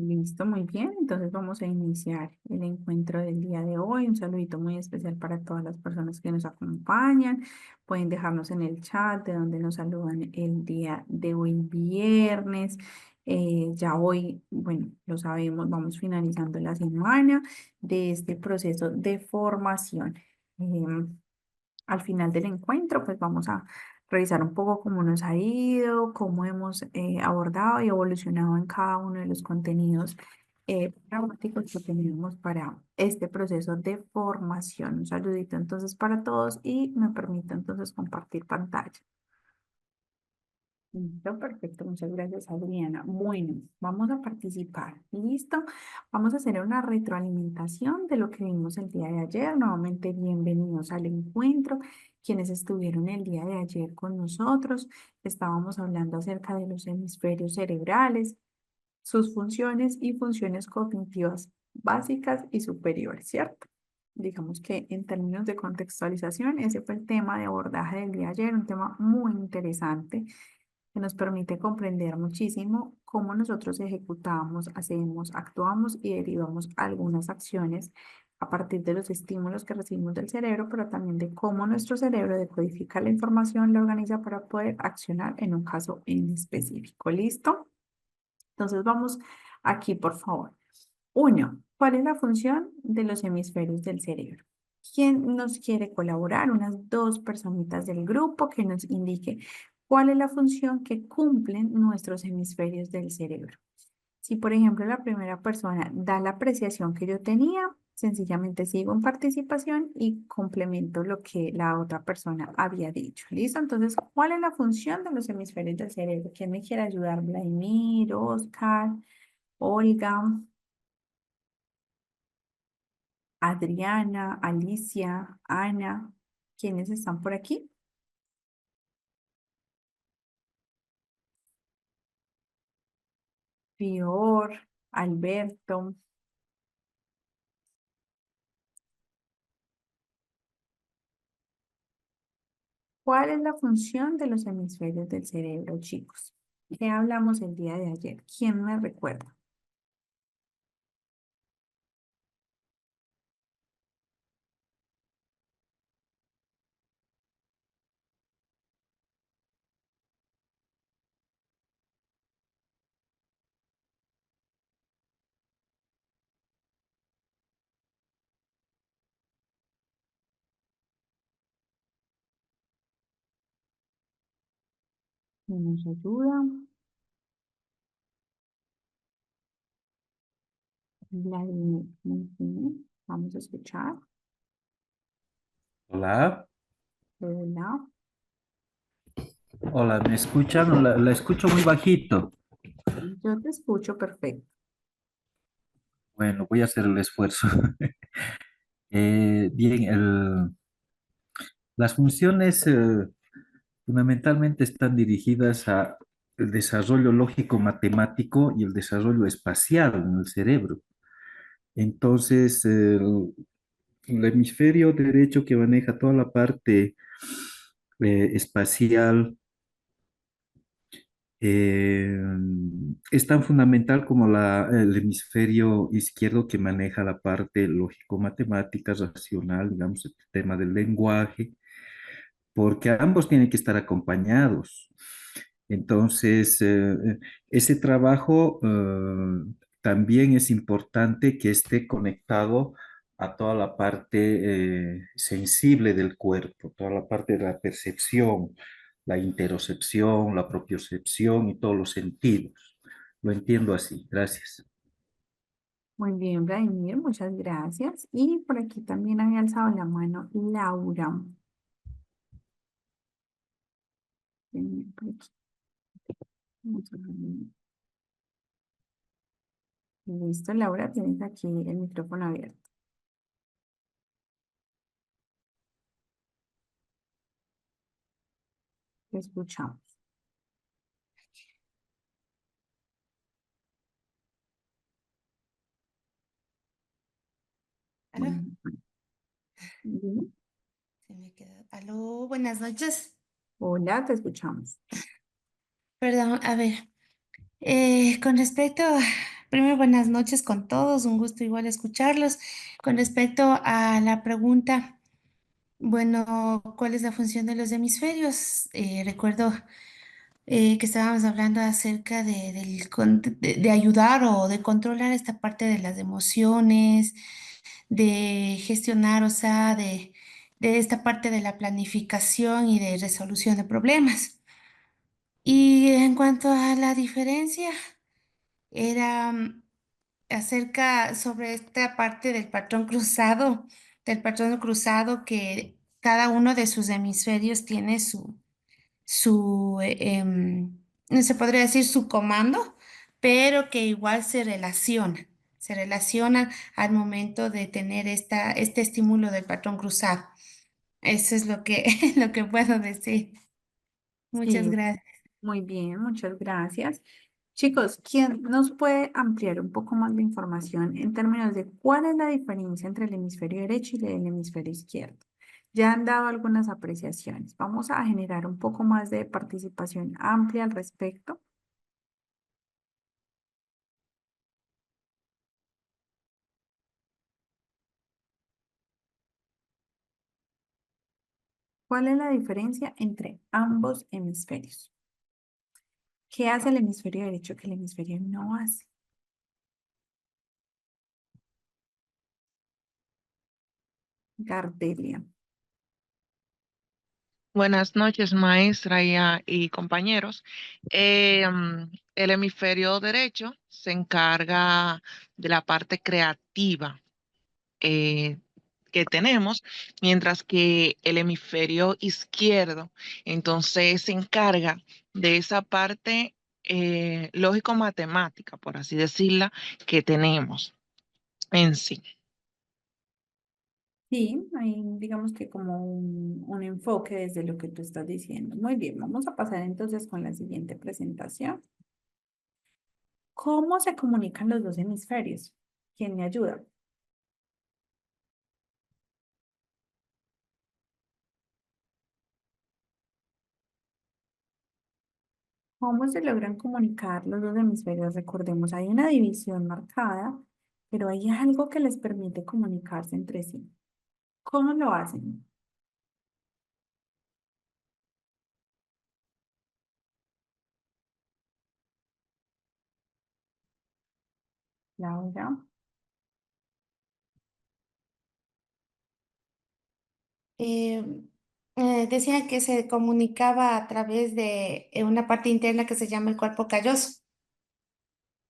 Listo, muy bien. Entonces vamos a iniciar el encuentro del día de hoy. Un saludito muy especial para todas las personas que nos acompañan. Pueden dejarnos en el chat de donde nos saludan el día de hoy, viernes. Ya hoy, bueno, lo sabemos, vamos finalizando la semana de este proceso de formación. Al final del encuentro, pues vamos a revisar un poco cómo nos ha ido, cómo hemos abordado y evolucionado en cada uno de los contenidos programáticos que tenemos para este proceso de formación. Un saludito entonces para todos y me permito entonces compartir pantalla. Listo, perfecto, muchas gracias, Adriana. Bueno, vamos a participar. ¿Listo? Vamos a hacer una retroalimentación de lo que vimos el día de ayer. Nuevamente, bienvenidos al encuentro. Quienes estuvieron el día de ayer con nosotros, estábamos hablando acerca de los hemisferios cerebrales, sus funciones y funciones cognitivas básicas y superiores, ¿cierto? Digamos que en términos de contextualización, ese fue el tema de abordaje del día de ayer, un tema muy interesante que nos permite comprender muchísimo cómo nosotros ejecutamos, hacemos, actuamos y derivamos algunas acciones a partir de los estímulos que recibimos del cerebro, pero también de cómo nuestro cerebro decodifica la información, la organiza para poder accionar en un caso en específico. ¿Listo? Entonces vamos aquí, por favor. Uno, ¿cuál es la función de los hemisferios del cerebro? ¿Quién nos quiere colaborar? Unas dos personitas del grupo que nos indique cuál es la función que cumplen nuestros hemisferios del cerebro. Si, por ejemplo, la primera persona da la apreciación que yo tenía, sencillamente sigo en participación y complemento lo que la otra persona había dicho. ¿Listo? Entonces, ¿cuál es la función de los hemisferios del cerebro? ¿Quién me quiere ayudar? Vladimir, Oscar, Olga. Adriana, Alicia, Ana, ¿quiénes están por aquí? Fior, Alberto. ¿Cuál es la función de los hemisferios del cerebro, chicos? ¿Qué hablamos el día de ayer? ¿Quién me recuerda? ¿Quién nos ayuda? Vladimir. Ujú. Vamos a escuchar. Hola, Hola. hola, ¿me escuchan? La escucho muy bajito. Yo te escucho perfecto. Bueno, voy a hacer el esfuerzo. Bien, las funciones fundamentalmente están dirigidas a el desarrollo lógico-matemático y el desarrollo espacial en el cerebro. Entonces, el hemisferio derecho que maneja toda la parte espacial eh, es tan fundamental como el hemisferio izquierdo que maneja la parte lógico-matemática, racional, digamos, el tema del lenguaje, porque ambos tienen que estar acompañados. Entonces, ese trabajo también es importante que esté conectado a toda la parte sensible del cuerpo, toda la parte de la percepción, la interocepción, la propiocepción y todos los sentidos. Lo entiendo así. Gracias. Muy bien, Vladimir, muchas gracias. Y por aquí también había alzado la mano Laura. Por aquí. Vamos a ver. Listo, Laura, tienes aquí el micrófono abierto. Te escuchamos. Aló, Bueno, dime. se me quedó. Aló, buenas noches. Hola, te escuchamos. Perdón, a ver, con respecto, Primero, buenas noches con todos, un gusto igual escucharlos. Con respecto a la pregunta, bueno, ¿cuál es la función de los hemisferios? Recuerdo que estábamos hablando acerca de ayudar o de controlar esta parte de las emociones, de gestionar, o sea, de esta parte de la planificación y de resolución de problemas. Y en cuanto a la diferencia, era acerca sobre esta parte del patrón cruzado que cada uno de sus hemisferios tiene se podría decir su comando, pero que igual se relacionan al momento de tener este estímulo del patrón cruzado. Eso es lo que, lo que puedo decir. Muchas Sí, gracias. muy bien, muchas gracias. Chicos, ¿quién nos puede ampliar un poco más de información en términos de cuál es la diferencia entre el hemisferio derecho y el hemisferio izquierdo? Ya han dado algunas apreciaciones. Vamos a generar un poco más de participación amplia al respecto. ¿Cuál es la diferencia entre ambos hemisferios? ¿Qué hace el hemisferio derecho que el hemisferio no hace? Gardelia. Buenas noches, maestra y compañeros. El hemisferio derecho se encarga de la parte creativa eh, que tenemos, mientras que el hemisferio izquierdo, entonces, se encarga de esa parte lógico-matemática, por así decirla, que tenemos en sí. Sí, hay digamos que como un enfoque desde lo que tú estás diciendo. Muy bien, vamos a pasar entonces con la siguiente presentación. ¿Cómo se comunican los dos hemisferios? ¿Quién me ayuda? ¿Cómo se logran comunicar los dos hemisferios? Recordemos, hay una división marcada, pero hay algo que les permite comunicarse entre sí. ¿Cómo lo hacen? Laura. Eh, Decía que se comunicaba a través de una parte interna que se llama el cuerpo calloso.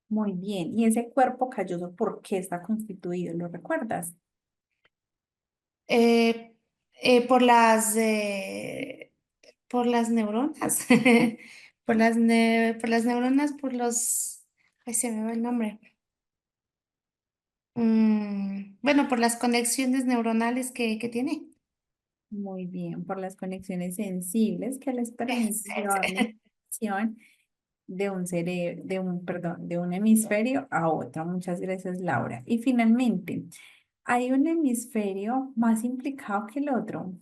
Muy bien. ¿Y ese cuerpo calloso por qué está constituido? ¿Lo recuerdas? Eh, eh, por las, eh, por las neuronas, por las neuronas, ay, se me va el nombre. Bueno, por las conexiones neuronales que tiene. Muy bien, por las conexiones sensibles que les permiten llevar la información de un perdón, de un hemisferio a otro. Muchas gracias, Laura. Y finalmente, ¿hay un hemisferio más implicado que el otro?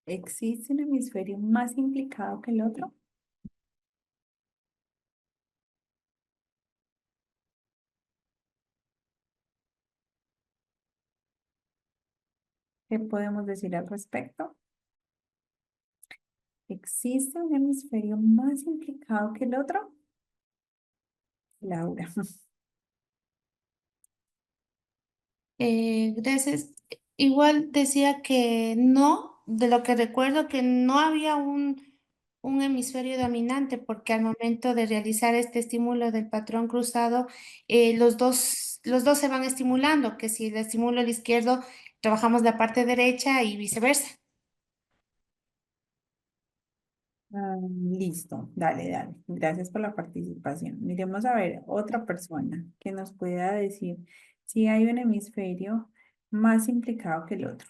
¿Existe un hemisferio más implicado que el otro? ¿Qué podemos decir al respecto? ¿Existe un hemisferio más implicado que el otro? Laura. Gracias. Igual decía que no, de lo que recuerdo, que no había un hemisferio dominante, porque al momento de realizar este estímulo del patrón cruzado, los dos se van estimulando, que si le estimulo el izquierdo, trabajamos la parte derecha y viceversa. Listo, dale, dale. Gracias por la participación. Miremos a ver otra persona que nos pueda decir si hay un hemisferio más implicado que el otro.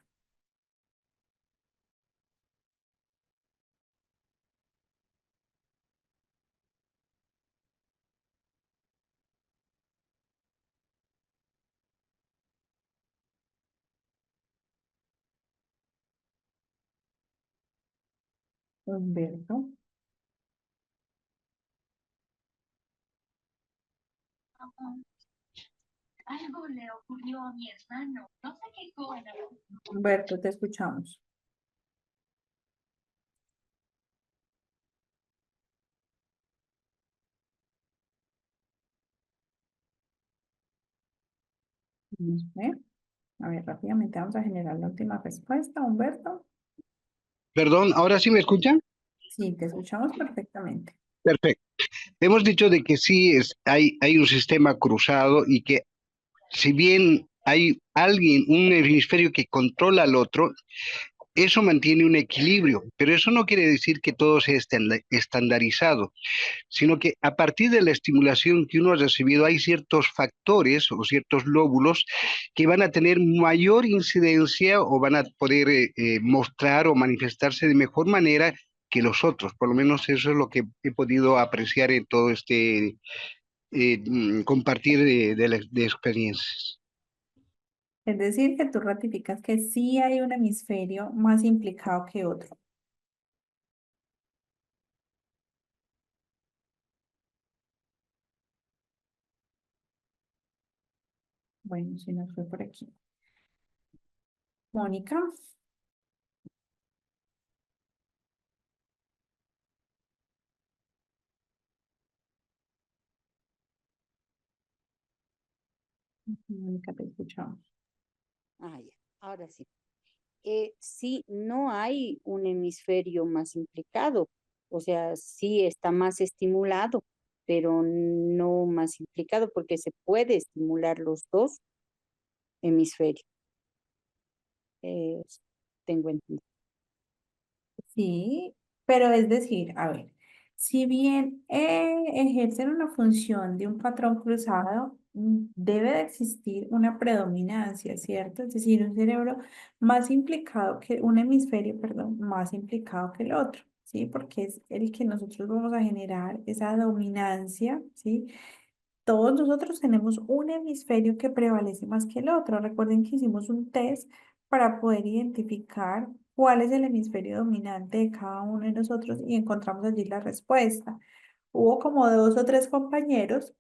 Humberto. Algo le ocurrió a mi hermano. No se quejó en Humberto, te escuchamos. No sé. A ver, rápidamente vamos a generar la última respuesta, Humberto. Perdón, ¿ahora sí me escuchan? Sí, te escuchamos perfectamente. Perfecto. Hemos dicho de que sí hay un sistema cruzado y que si bien hay alguien, un hemisferio que controla al otro, eso mantiene un equilibrio, pero eso no quiere decir que todo sea estandarizado, sino que a partir de la estimulación que uno ha recibido hay ciertos factores o ciertos lóbulos que van a tener mayor incidencia o van a poder mostrar o manifestarse de mejor manera que los otros. Por lo menos eso es lo que he podido apreciar en todo este compartir de experiencias. Es decir, que tú ratificas que sí hay un hemisferio más implicado que otro. Bueno, si nos fue por aquí. Mónica. Mónica, te escuchamos. Ah, ya, ahora sí. Sí, no hay un hemisferio más implicado, o sea, sí está más estimulado, pero no más implicado porque se puede estimular los dos hemisferios. Eh, tengo entendido. Sí, pero es decir, a ver, si bien ejercen una función de un patrón cruzado, debe de existir una predominancia, ¿cierto? Es decir, un cerebro más implicado que un hemisferio, perdón, más implicado que el otro, ¿sí? Porque es el que nosotros vamos a generar esa dominancia, ¿sí? Todos nosotros tenemos un hemisferio que prevalece más que el otro. Recuerden que hicimos un test para poder identificar cuál es el hemisferio dominante de cada uno de nosotros y encontramos allí la respuesta. Hubo como dos o tres compañeros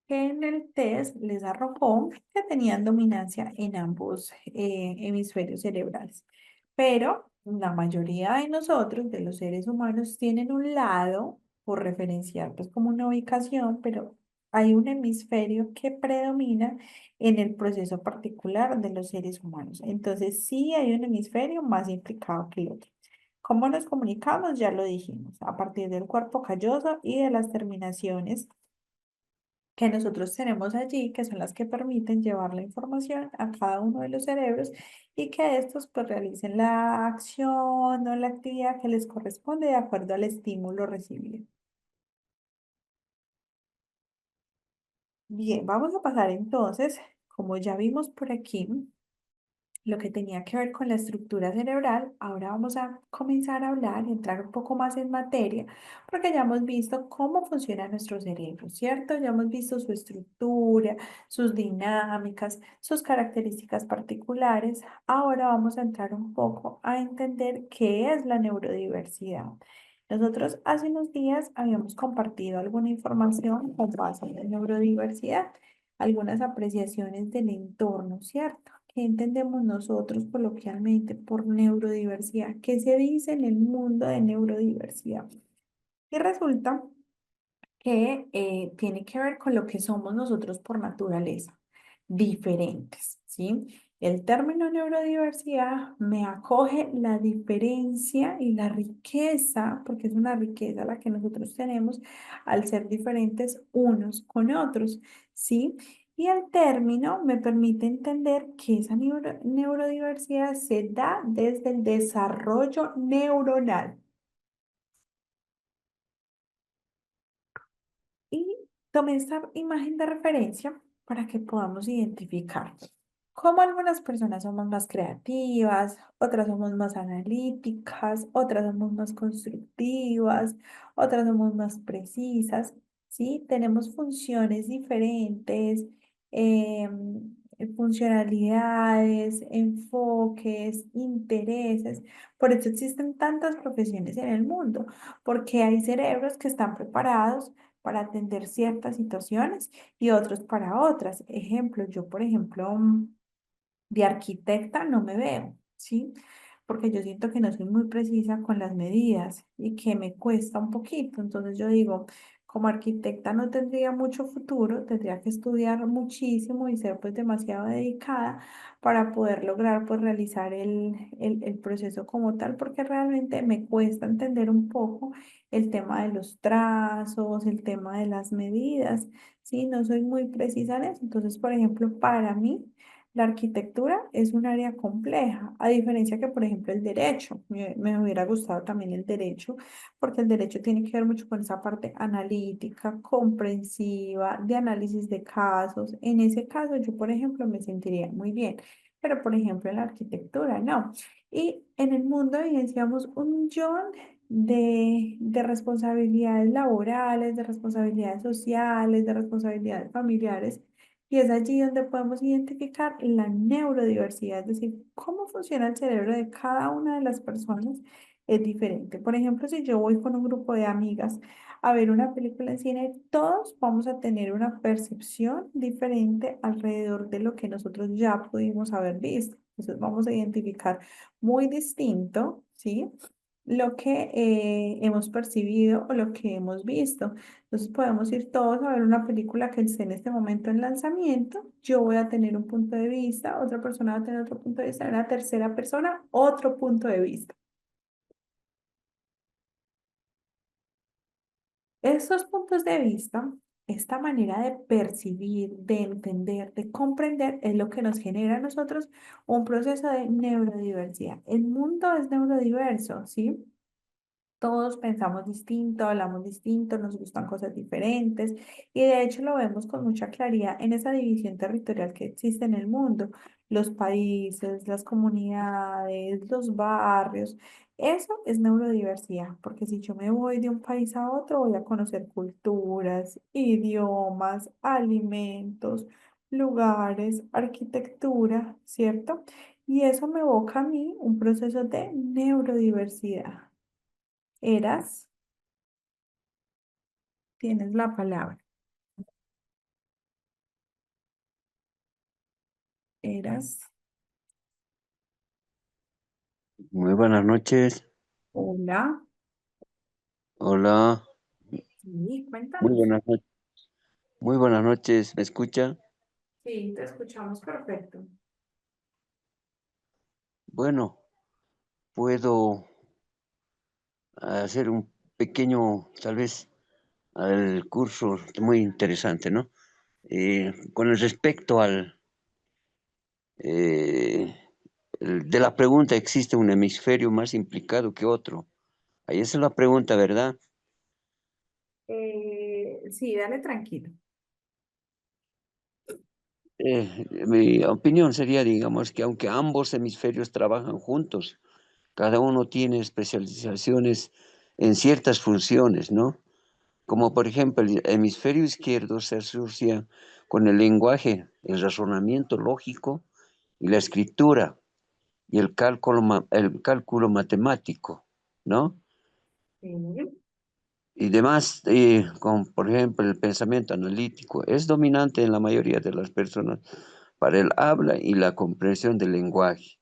que en el test les arrojó que tenían dominancia en ambos hemisferios cerebrales. Pero la mayoría de nosotros, de los seres humanos, tienen un lado, por referenciar pues como una ubicación, pero hay un hemisferio que predomina en el proceso particular de los seres humanos. Entonces sí hay un hemisferio más implicado que el otro. ¿Cómo nos comunicamos? Ya lo dijimos, a partir del cuerpo calloso y de las terminaciones que nosotros tenemos allí, que son las que permiten llevar la información a cada uno de los cerebros y que estos pues realicen la acción o la actividad que les corresponde de acuerdo al estímulo recibido. Bien, vamos a pasar entonces, como ya vimos por aquí, lo que tenía que ver con la estructura cerebral, ahora vamos a comenzar a hablar y entrar un poco más en materia, porque ya hemos visto cómo funciona nuestro cerebro, ¿cierto? Ya hemos visto su estructura, sus dinámicas, sus características particulares. Ahora vamos a entrar un poco a entender qué es la neurodiversidad. Nosotros hace unos días habíamos compartido alguna información con base en la neurodiversidad, algunas apreciaciones del entorno, ¿cierto? ¿Qué entendemos nosotros coloquialmente por neurodiversidad? ¿Qué se dice en el mundo de neurodiversidad? Y resulta que tiene que ver con lo que somos nosotros por naturaleza, diferentes, ¿sí? El término neurodiversidad me acoge la diferencia y la riqueza, porque es una riqueza la que nosotros tenemos al ser diferentes unos con otros, ¿sí? Y el término me permite entender que esa neurodiversidad se da desde el desarrollo neuronal. Y tomé esta imagen de referencia para que podamos identificar cómo algunas personas somos más creativas, otras somos más analíticas, otras somos más constructivas, otras somos más precisas, ¿sí? Tenemos funciones diferentes, funcionalidades, enfoques, intereses. Por eso existen tantas profesiones en el mundo, porque hay cerebros que están preparados para atender ciertas situaciones y otros para otras. Ejemplo, yo, por ejemplo, de arquitecta no me veo, ¿sí? Porque yo siento que no soy muy precisa con las medidas y que me cuesta un poquito. Entonces yo digo, como arquitecta no tendría mucho futuro, tendría que estudiar muchísimo y ser pues demasiado dedicada para poder lograr pues realizar el proceso como tal, porque realmente me cuesta entender un poco el tema de los trazos, el tema de las medidas, ¿sí? No soy muy precisa en eso. Entonces, por ejemplo, para mí, la arquitectura es un área compleja, a diferencia que, por ejemplo, el derecho. Me hubiera gustado también el derecho, porque el derecho tiene que ver mucho con esa parte analítica, comprensiva, de análisis de casos. En ese caso, yo, por ejemplo, me sentiría muy bien, pero, por ejemplo, en la arquitectura, no. Y en el mundo evidenciamos un millón de responsabilidades laborales, de responsabilidades sociales, de responsabilidades familiares y es allí donde podemos identificar la neurodiversidad, es decir, cómo funciona el cerebro de cada una de las personas es diferente. Por ejemplo, si yo voy con un grupo de amigas a ver una película en cine, todos vamos a tener una percepción diferente alrededor de lo que nosotros ya pudimos haber visto. Entonces vamos a identificar muy distinto, ¿sí? Lo que hemos percibido o lo que hemos visto. Entonces podemos ir todos a ver una película que esté en este momento en lanzamiento. Yo voy a tener un punto de vista, otra persona va a tener otro punto de vista, una tercera persona, otro punto de vista. Estos puntos de vista, esta manera de percibir, de entender, de comprender, es lo que nos genera a nosotros un proceso de neurodiversidad. El mundo es neurodiverso, ¿sí? Todos pensamos distinto, hablamos distinto, nos gustan cosas diferentes y de hecho lo vemos con mucha claridad en esa división territorial que existe en el mundo, los países, las comunidades, los barrios. Eso es neurodiversidad, porque si yo me voy de un país a otro, voy a conocer culturas, idiomas, alimentos, lugares, arquitectura, ¿cierto? Y eso me evoca a mí un proceso de neurodiversidad. Eras, tienes la palabra. Eras, Muy buenas noches. hola, Hola. sí, Muy cuéntanos. buenas noches. Muy buenas noches. ¿Me escucha? Sí, te escuchamos perfecto. Bueno, puedo hacer un pequeño, tal vez, al curso muy interesante, ¿no? Con el respecto al de la pregunta, ¿existe un hemisferio más implicado que otro? Ahí esa es la pregunta, ¿verdad? Sí, dale tranquilo. Mi opinión sería, digamos, que aunque ambos hemisferios trabajan juntos, cada uno tiene especializaciones en ciertas funciones, ¿no? Como por ejemplo el hemisferio izquierdo se asocia con el lenguaje, el razonamiento lógico y la escritura y el cálculo matemático, ¿no? Sí, Y demás, como por ejemplo el pensamiento analítico, es dominante en la mayoría de las personas para el habla y la comprensión del lenguaje.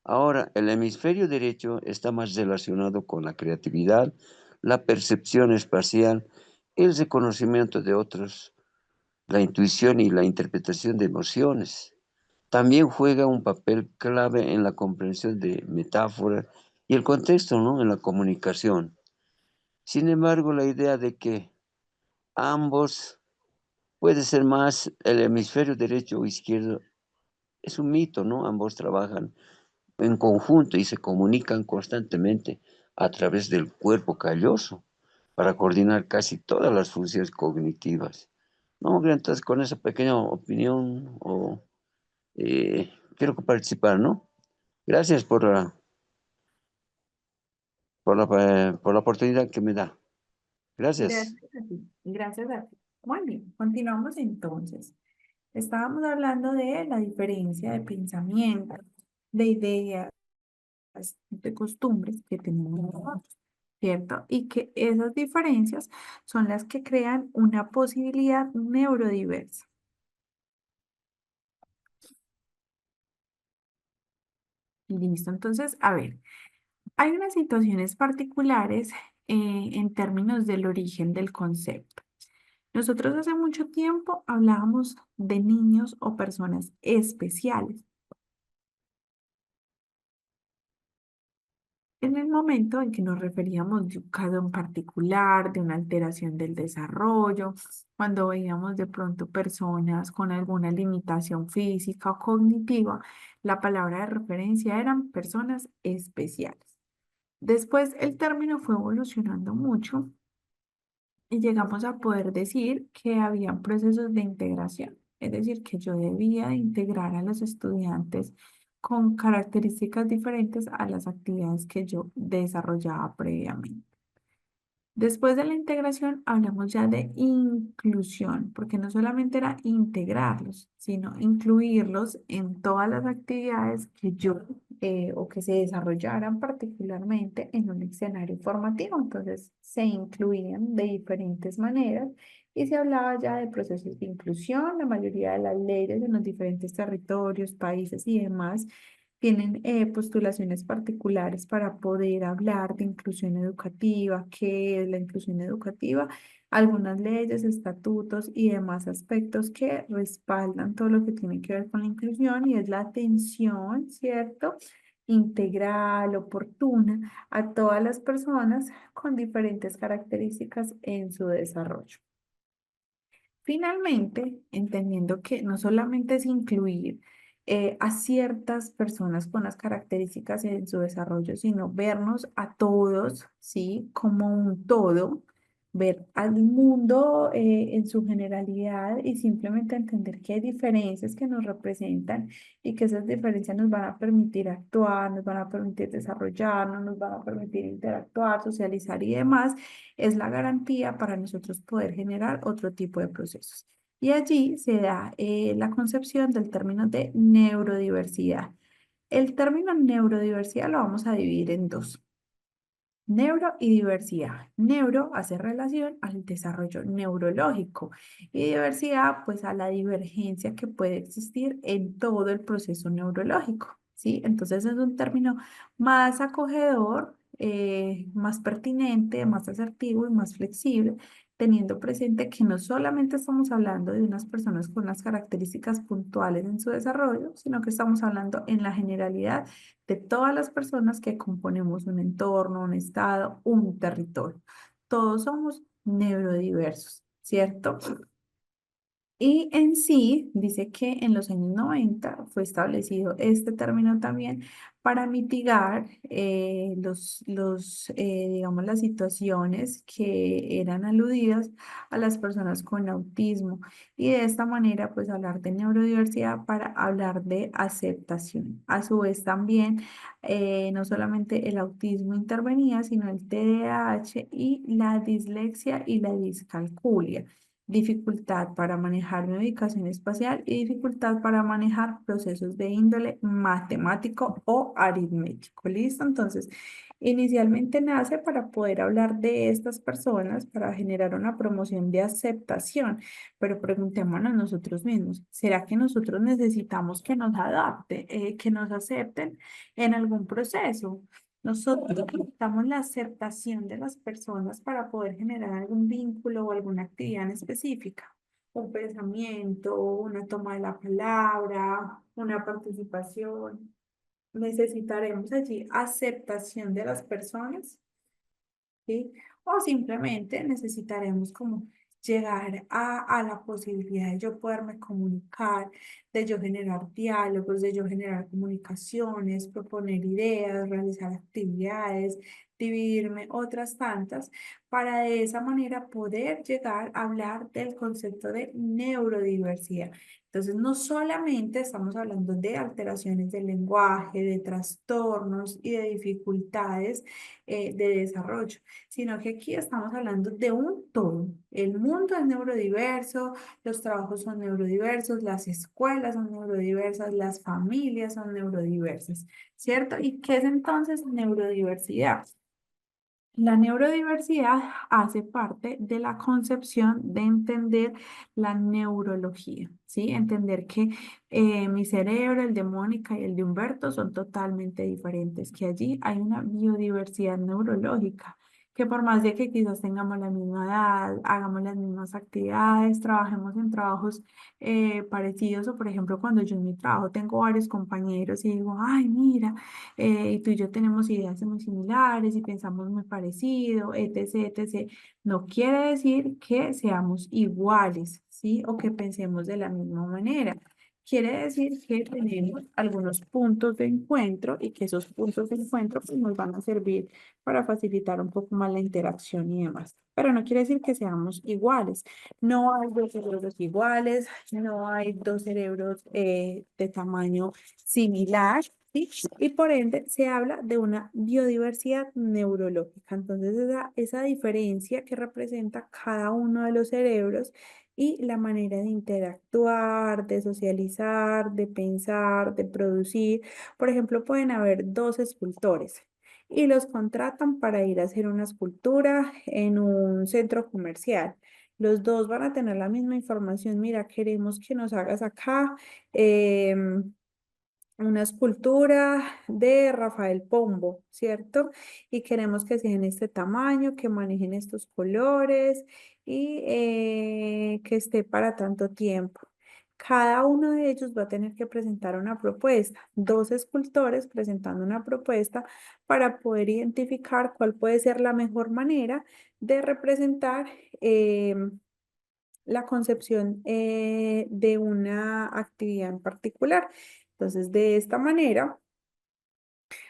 Ahora, el hemisferio derecho está más relacionado con la creatividad, la percepción espacial, el reconocimiento de otros, la intuición y la interpretación de emociones. También juega un papel clave en la comprensión de metáforas y el contexto, ¿no? En la comunicación. Sin embargo, la idea de que ambos puede ser más el hemisferio derecho o izquierdo es un mito, ¿no? Ambos trabajan en conjunto y se comunican constantemente a través del cuerpo calloso para coordinar casi todas las funciones cognitivas. No, entonces con esa pequeña opinión quiero participar, ¿no? Gracias por la oportunidad que me da. Gracias. gracias a ti. Gracias a ti. Muy bien, continuamos entonces. Estábamos hablando de la diferencia de pensamiento, de ideas, de costumbres que tenemos nosotros, ¿cierto? Y que esas diferencias son las que crean una posibilidad neurodiversa. Listo, entonces, a ver, hay unas situaciones particulares en términos del origen del concepto. Nosotros hace mucho tiempo hablábamos de niños o personas especiales. En el momento en que nos referíamos de un caso en particular, de una alteración del desarrollo, cuando veíamos de pronto personas con alguna limitación física o cognitiva, la palabra de referencia eran personas especiales. Después el término fue evolucionando mucho y llegamos a poder decir que había procesos de integración, es decir, que yo debía de integrar a los estudiantes con características diferentes a las actividades que yo desarrollaba previamente. Después de la integración hablamos ya de inclusión, porque no solamente era integrarlos, sino incluirlos en todas las actividades que yo o que se desarrollaran particularmente en un escenario formativo. Entonces se incluían de diferentes maneras y se hablaba ya de procesos de inclusión. La mayoría de las leyes en los diferentes territorios, países y demás tienen postulaciones particulares para poder hablar de inclusión educativa, qué es la inclusión educativa, algunas leyes, estatutos y demás aspectos que respaldan todo lo que tiene que ver con la inclusión y es la atención, ¿cierto? Integral, oportuna a todas las personas con diferentes características en su desarrollo. Finalmente, entendiendo que no solamente es incluir a ciertas personas con las características en su desarrollo, sino vernos a todos, ¿sí? Como un todo, ver al mundo en su generalidad y simplemente entender que hay diferencias que nos representan y que esas diferencias nos van a permitir actuar, nos van a permitir desarrollarnos, nos van a permitir interactuar, socializar y demás es la garantía para nosotros poder generar otro tipo de procesos. Y allí se da la concepción del término de neurodiversidad. El término neurodiversidad lo vamos a dividir en dos. Neuro y diversidad. Neuro hace relación al desarrollo neurológico y diversidad pues a la divergencia que puede existir en todo el proceso neurológico, ¿sí? Entonces es un término más acogedor, más pertinente, más asertivo y más flexible, teniendo presente que no solamente estamos hablando de unas personas con unas características puntuales en su desarrollo, sino que estamos hablando en la generalidad de todas las personas que componemos un entorno, un estado, un territorio. Todos somos neurodiversos, ¿cierto? Y en sí, dice que en los años 90 fue establecido este término también para mitigar digamos, las situaciones que eran aludidas a las personas con autismo. Y de esta manera, pues hablar de neurodiversidad para hablar de aceptación. A su vez también, no solamente el autismo intervenía, sino el TDAH y la dislexia y la discalculia, dificultad para manejar mi ubicación espacial y dificultad para manejar procesos de índole matemático o aritmético. ¿Listo? Entonces, inicialmente nace para poder hablar de estas personas, para generar una promoción de aceptación, pero preguntémonos nosotros mismos, ¿será que nosotros necesitamos que nos adapten, que nos acepten en algún proceso? Nosotros necesitamos la aceptación de las personas para poder generar algún vínculo o alguna actividad en específica. Un pensamiento, una toma de la palabra, una participación. Necesitaremos allí aceptación de las personas, ¿sí? O simplemente necesitaremos como llegar a la posibilidad de yo poderme comunicar, de yo generar diálogos, de yo generar comunicaciones, proponer ideas, realizar actividades, dividirme otras tantas, para de esa manera poder llegar a hablar del concepto de neurodiversidad. Entonces, no solamente estamos hablando de alteraciones del lenguaje, de trastornos y de dificultades de desarrollo, sino que aquí estamos hablando de un todo. El mundo es neurodiverso, los trabajos son neurodiversos, las escuelas son neurodiversas, las familias son neurodiversas, ¿cierto? ¿Y qué es entonces neurodiversidad? La neurodiversidad hace parte de la concepción de entender la neurología, ¿sí? Entender que mi cerebro, el de Mónica y el de Humberto son totalmente diferentes, que allí hay una biodiversidad neurológica, que por más de que quizás tengamos la misma edad, hagamos las mismas actividades, trabajemos en trabajos parecidos, o por ejemplo, cuando yo en mi trabajo tengo varios compañeros y digo, ay, mira, y tú y yo tenemos ideas muy similares y pensamos muy parecido, etc., etc. No quiere decir que seamos iguales, ¿sí? O que pensemos de la misma manera. Quiere decir que tenemos algunos puntos de encuentro y que esos puntos de encuentro pues, nos van a servir para facilitar un poco más la interacción y demás. Pero no quiere decir que seamos iguales. No hay dos cerebros iguales, no hay dos cerebros de tamaño similar, ¿sí? Y por ende se habla de una biodiversidad neurológica. Entonces, esa diferencia que representa cada uno de los cerebros y la manera de interactuar, de socializar, de pensar, de producir. Por ejemplo, pueden haber dos escultores y los contratan para ir a hacer una escultura en un centro comercial. Los dos van a tener la misma información. Mira, queremos que nos hagas acá. Una escultura de Rafael Pombo, ¿cierto? Y queremos que sea en este tamaño, que manejen estos colores y que esté para tanto tiempo. Cada uno de ellos va a tener que presentar una propuesta, dos escultores presentando una propuesta para poder identificar cuál puede ser la mejor manera de representar la concepción de una actividad en particular. Entonces, de esta manera,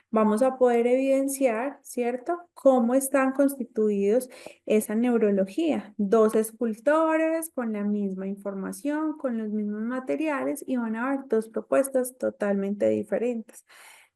vamos a poder evidenciar, ¿cierto?, cómo están constituidos esa neurología. Dos escultores con la misma información, con los mismos materiales y van a haber dos propuestas totalmente diferentes.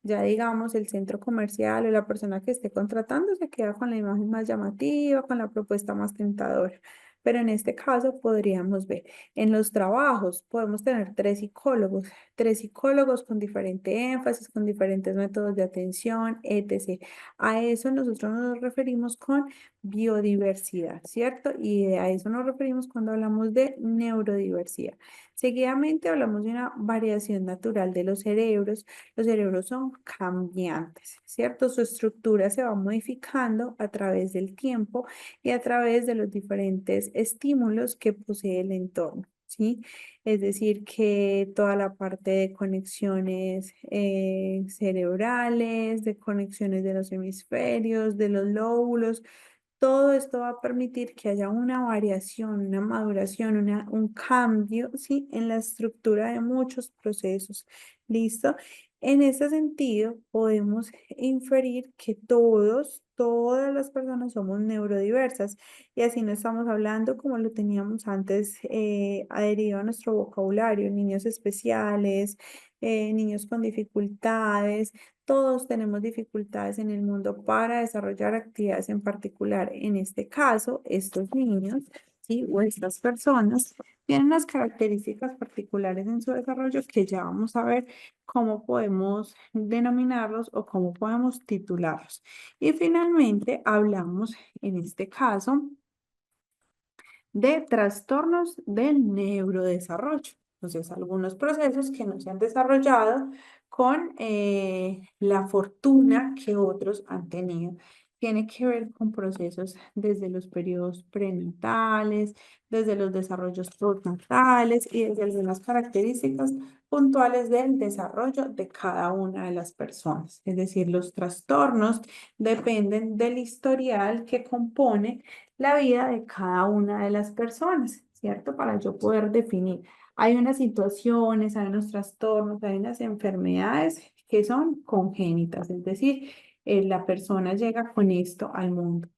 Ya digamos, el centro comercial o la persona que esté contratando se queda con la imagen más llamativa, con la propuesta más tentadora. Pero en este caso podríamos ver, en los trabajos podemos tener tres psicólogos con diferente énfasis, con diferentes métodos de atención, etc. A eso nosotros nos referimos con biodiversidad, ¿cierto? Y a eso nos referimos cuando hablamos de neurodiversidad. Seguidamente hablamos de una variación natural de los cerebros. Los cerebros son cambiantes, ¿cierto? Su estructura se va modificando a través del tiempo y a través de los diferentes estímulos que posee el entorno, ¿sí? Es decir, que toda la parte de conexiones cerebrales, de conexiones de los hemisferios, de los lóbulos, todo esto va a permitir que haya una variación, una maduración, un cambio, ¿sí?, en la estructura de muchos procesos. ¿Listo? En ese sentido, podemos inferir que todas las personas somos neurodiversas y así no estamos hablando como lo teníamos antes adherido a nuestro vocabulario, niños especiales, niños con dificultades. Todos tenemos dificultades en el mundo para desarrollar actividades en particular. En este caso, estos niños, ¿sí?, o estas personas tienen unas características particulares en su desarrollo que ya vamos a ver cómo podemos denominarlos o cómo podemos titularlos. Y finalmente hablamos en este caso de trastornos del neurodesarrollo. Entonces, algunos procesos que no se han desarrollado con la fortuna que otros han tenido. Tiene que ver con procesos desde los periodos prenatales, desde los desarrollos postnatales y desde algunas características puntuales del desarrollo de cada una de las personas. Es decir, los trastornos dependen del historial que compone la vida de cada una de las personas, ¿cierto? Para yo poder definir. Hay unas situaciones, hay unos trastornos, hay unas enfermedades que son congénitas, es decir, la persona llega con esto al mundo.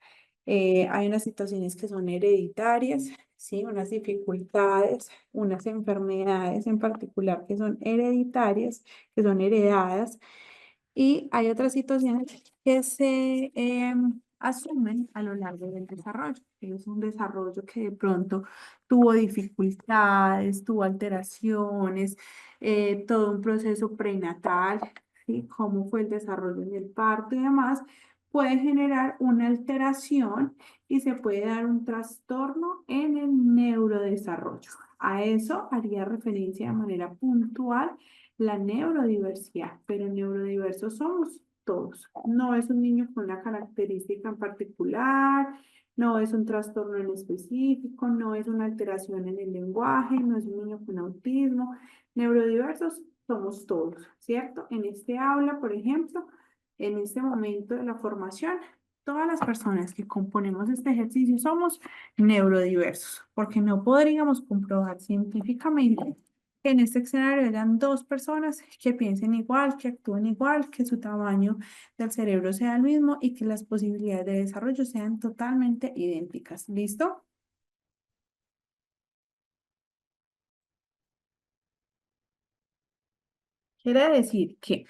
Hay unas situaciones que son hereditarias, ¿sí? Unas dificultades, unas enfermedades en particular que son hereditarias, que son heredadas, y hay otras situaciones que se asumen a lo largo del desarrollo. Es un desarrollo que de pronto tuvo dificultades, tuvo alteraciones, todo un proceso prenatal, ¿sí? Cómo fue el desarrollo en el parto y demás, puede generar una alteración y se puede dar un trastorno en el neurodesarrollo. A eso haría referencia de manera puntual la neurodiversidad, pero neurodiversos somos todos. No es un niño con una característica en particular, no es un trastorno en específico, no es una alteración en el lenguaje, no es un niño con autismo. Neurodiversos somos todos, ¿cierto? En este aula, por ejemplo, en este momento de la formación, todas las personas que componemos este ejercicio somos neurodiversos, porque no podríamos comprobar científicamente que en este escenario hayan dos personas que piensen igual, que actúen igual, que su tamaño del cerebro sea el mismo y que las posibilidades de desarrollo sean totalmente idénticas. ¿Listo? Quiere decir que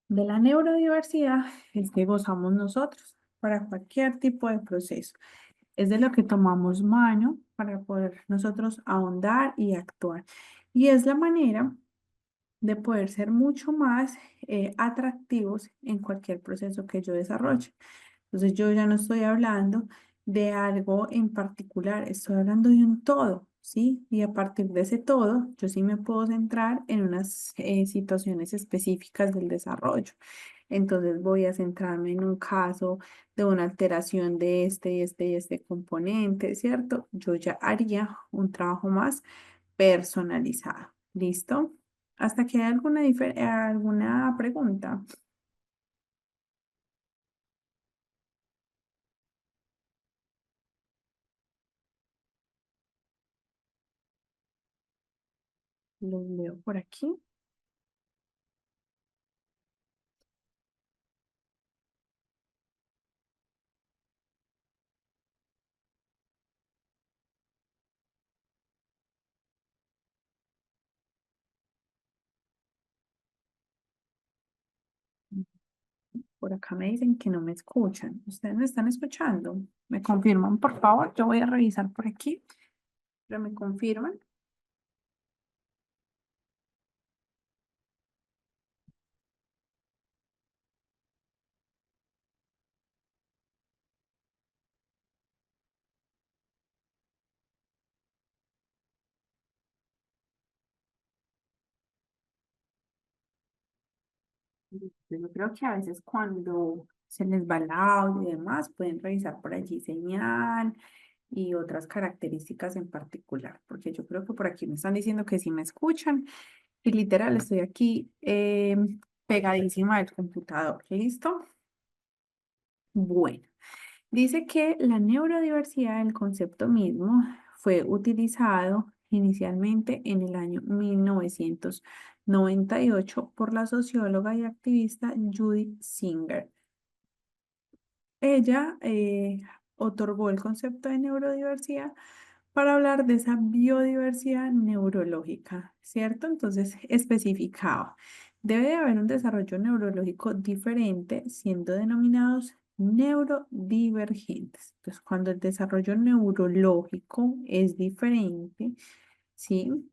de la neurodiversidad es que gozamos nosotros para cualquier tipo de proceso. Es de lo que tomamos mano para poder nosotros ahondar y actuar. Y es la manera de poder ser mucho más atractivos en cualquier proceso que yo desarrolle. Entonces yo ya no estoy hablando de algo en particular, estoy hablando de un todo, ¿sí? Y a partir de ese todo, yo sí me puedo centrar en unas situaciones específicas del desarrollo. Entonces voy a centrarme en un caso de una alteración de este componente, ¿cierto? Yo ya haría un trabajo más personalizado. ¿Listo? ¿Hasta que hay alguna pregunta? Los leo por aquí. Por acá me dicen que no me escuchan. ¿Ustedes me están escuchando? ¿Me confirman, por favor? Yo voy a revisar por aquí, pero me confirman. Yo creo que a veces cuando se les va el audio y demás, pueden revisar por allí señal y otras características en particular, porque yo creo que por aquí me están diciendo que sí me escuchan y literal estoy aquí pegadísima al computador. ¿Listo? Bueno, dice que la neurodiversidad, el concepto mismo, fue utilizado inicialmente en el año 1998 por la socióloga y activista Judith Singer. Ella otorgó el concepto de neurodiversidad para hablar de esa biodiversidad neurológica, ¿cierto? Entonces especificaba, debe de haber un desarrollo neurológico diferente, siendo denominados neurodivergentes. Entonces, cuando el desarrollo neurológico es diferente, ¿sí?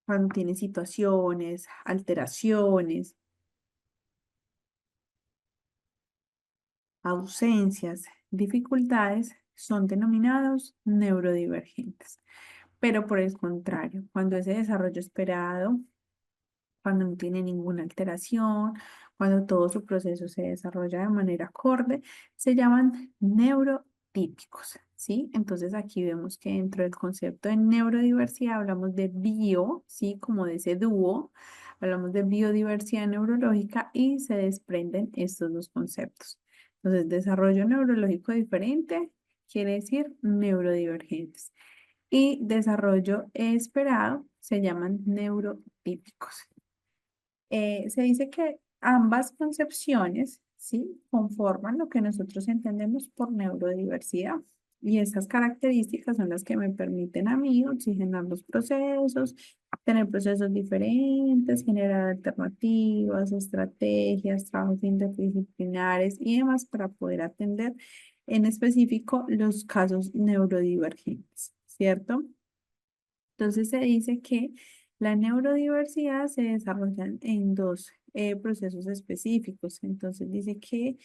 Cuando tiene situaciones, alteraciones, ausencias, dificultades, son denominados neurodivergentes. Pero por el contrario, cuando ese desarrollo esperado, cuando no tiene ninguna alteración, cuando todo su proceso se desarrolla de manera acorde, se llaman neurotípicos, ¿sí? Entonces aquí vemos que dentro del concepto de neurodiversidad hablamos de bio, ¿sí? Como de ese dúo, hablamos de biodiversidad neurológica y se desprenden estos dos conceptos. Entonces, desarrollo neurológico diferente quiere decir neurodivergentes. Y desarrollo esperado se llaman neurotípicos. Se dice que ambas concepciones, ¿sí?, conforman lo que nosotros entendemos por neurodiversidad. Y estas características son las que me permiten a mí oxigenar los procesos, tener procesos diferentes, generar alternativas, estrategias, trabajos interdisciplinares y demás para poder atender en específico los casos neurodivergentes, ¿cierto? Entonces se dice que la neurodiversidad se desarrolla en dos procesos específicos. Entonces dice que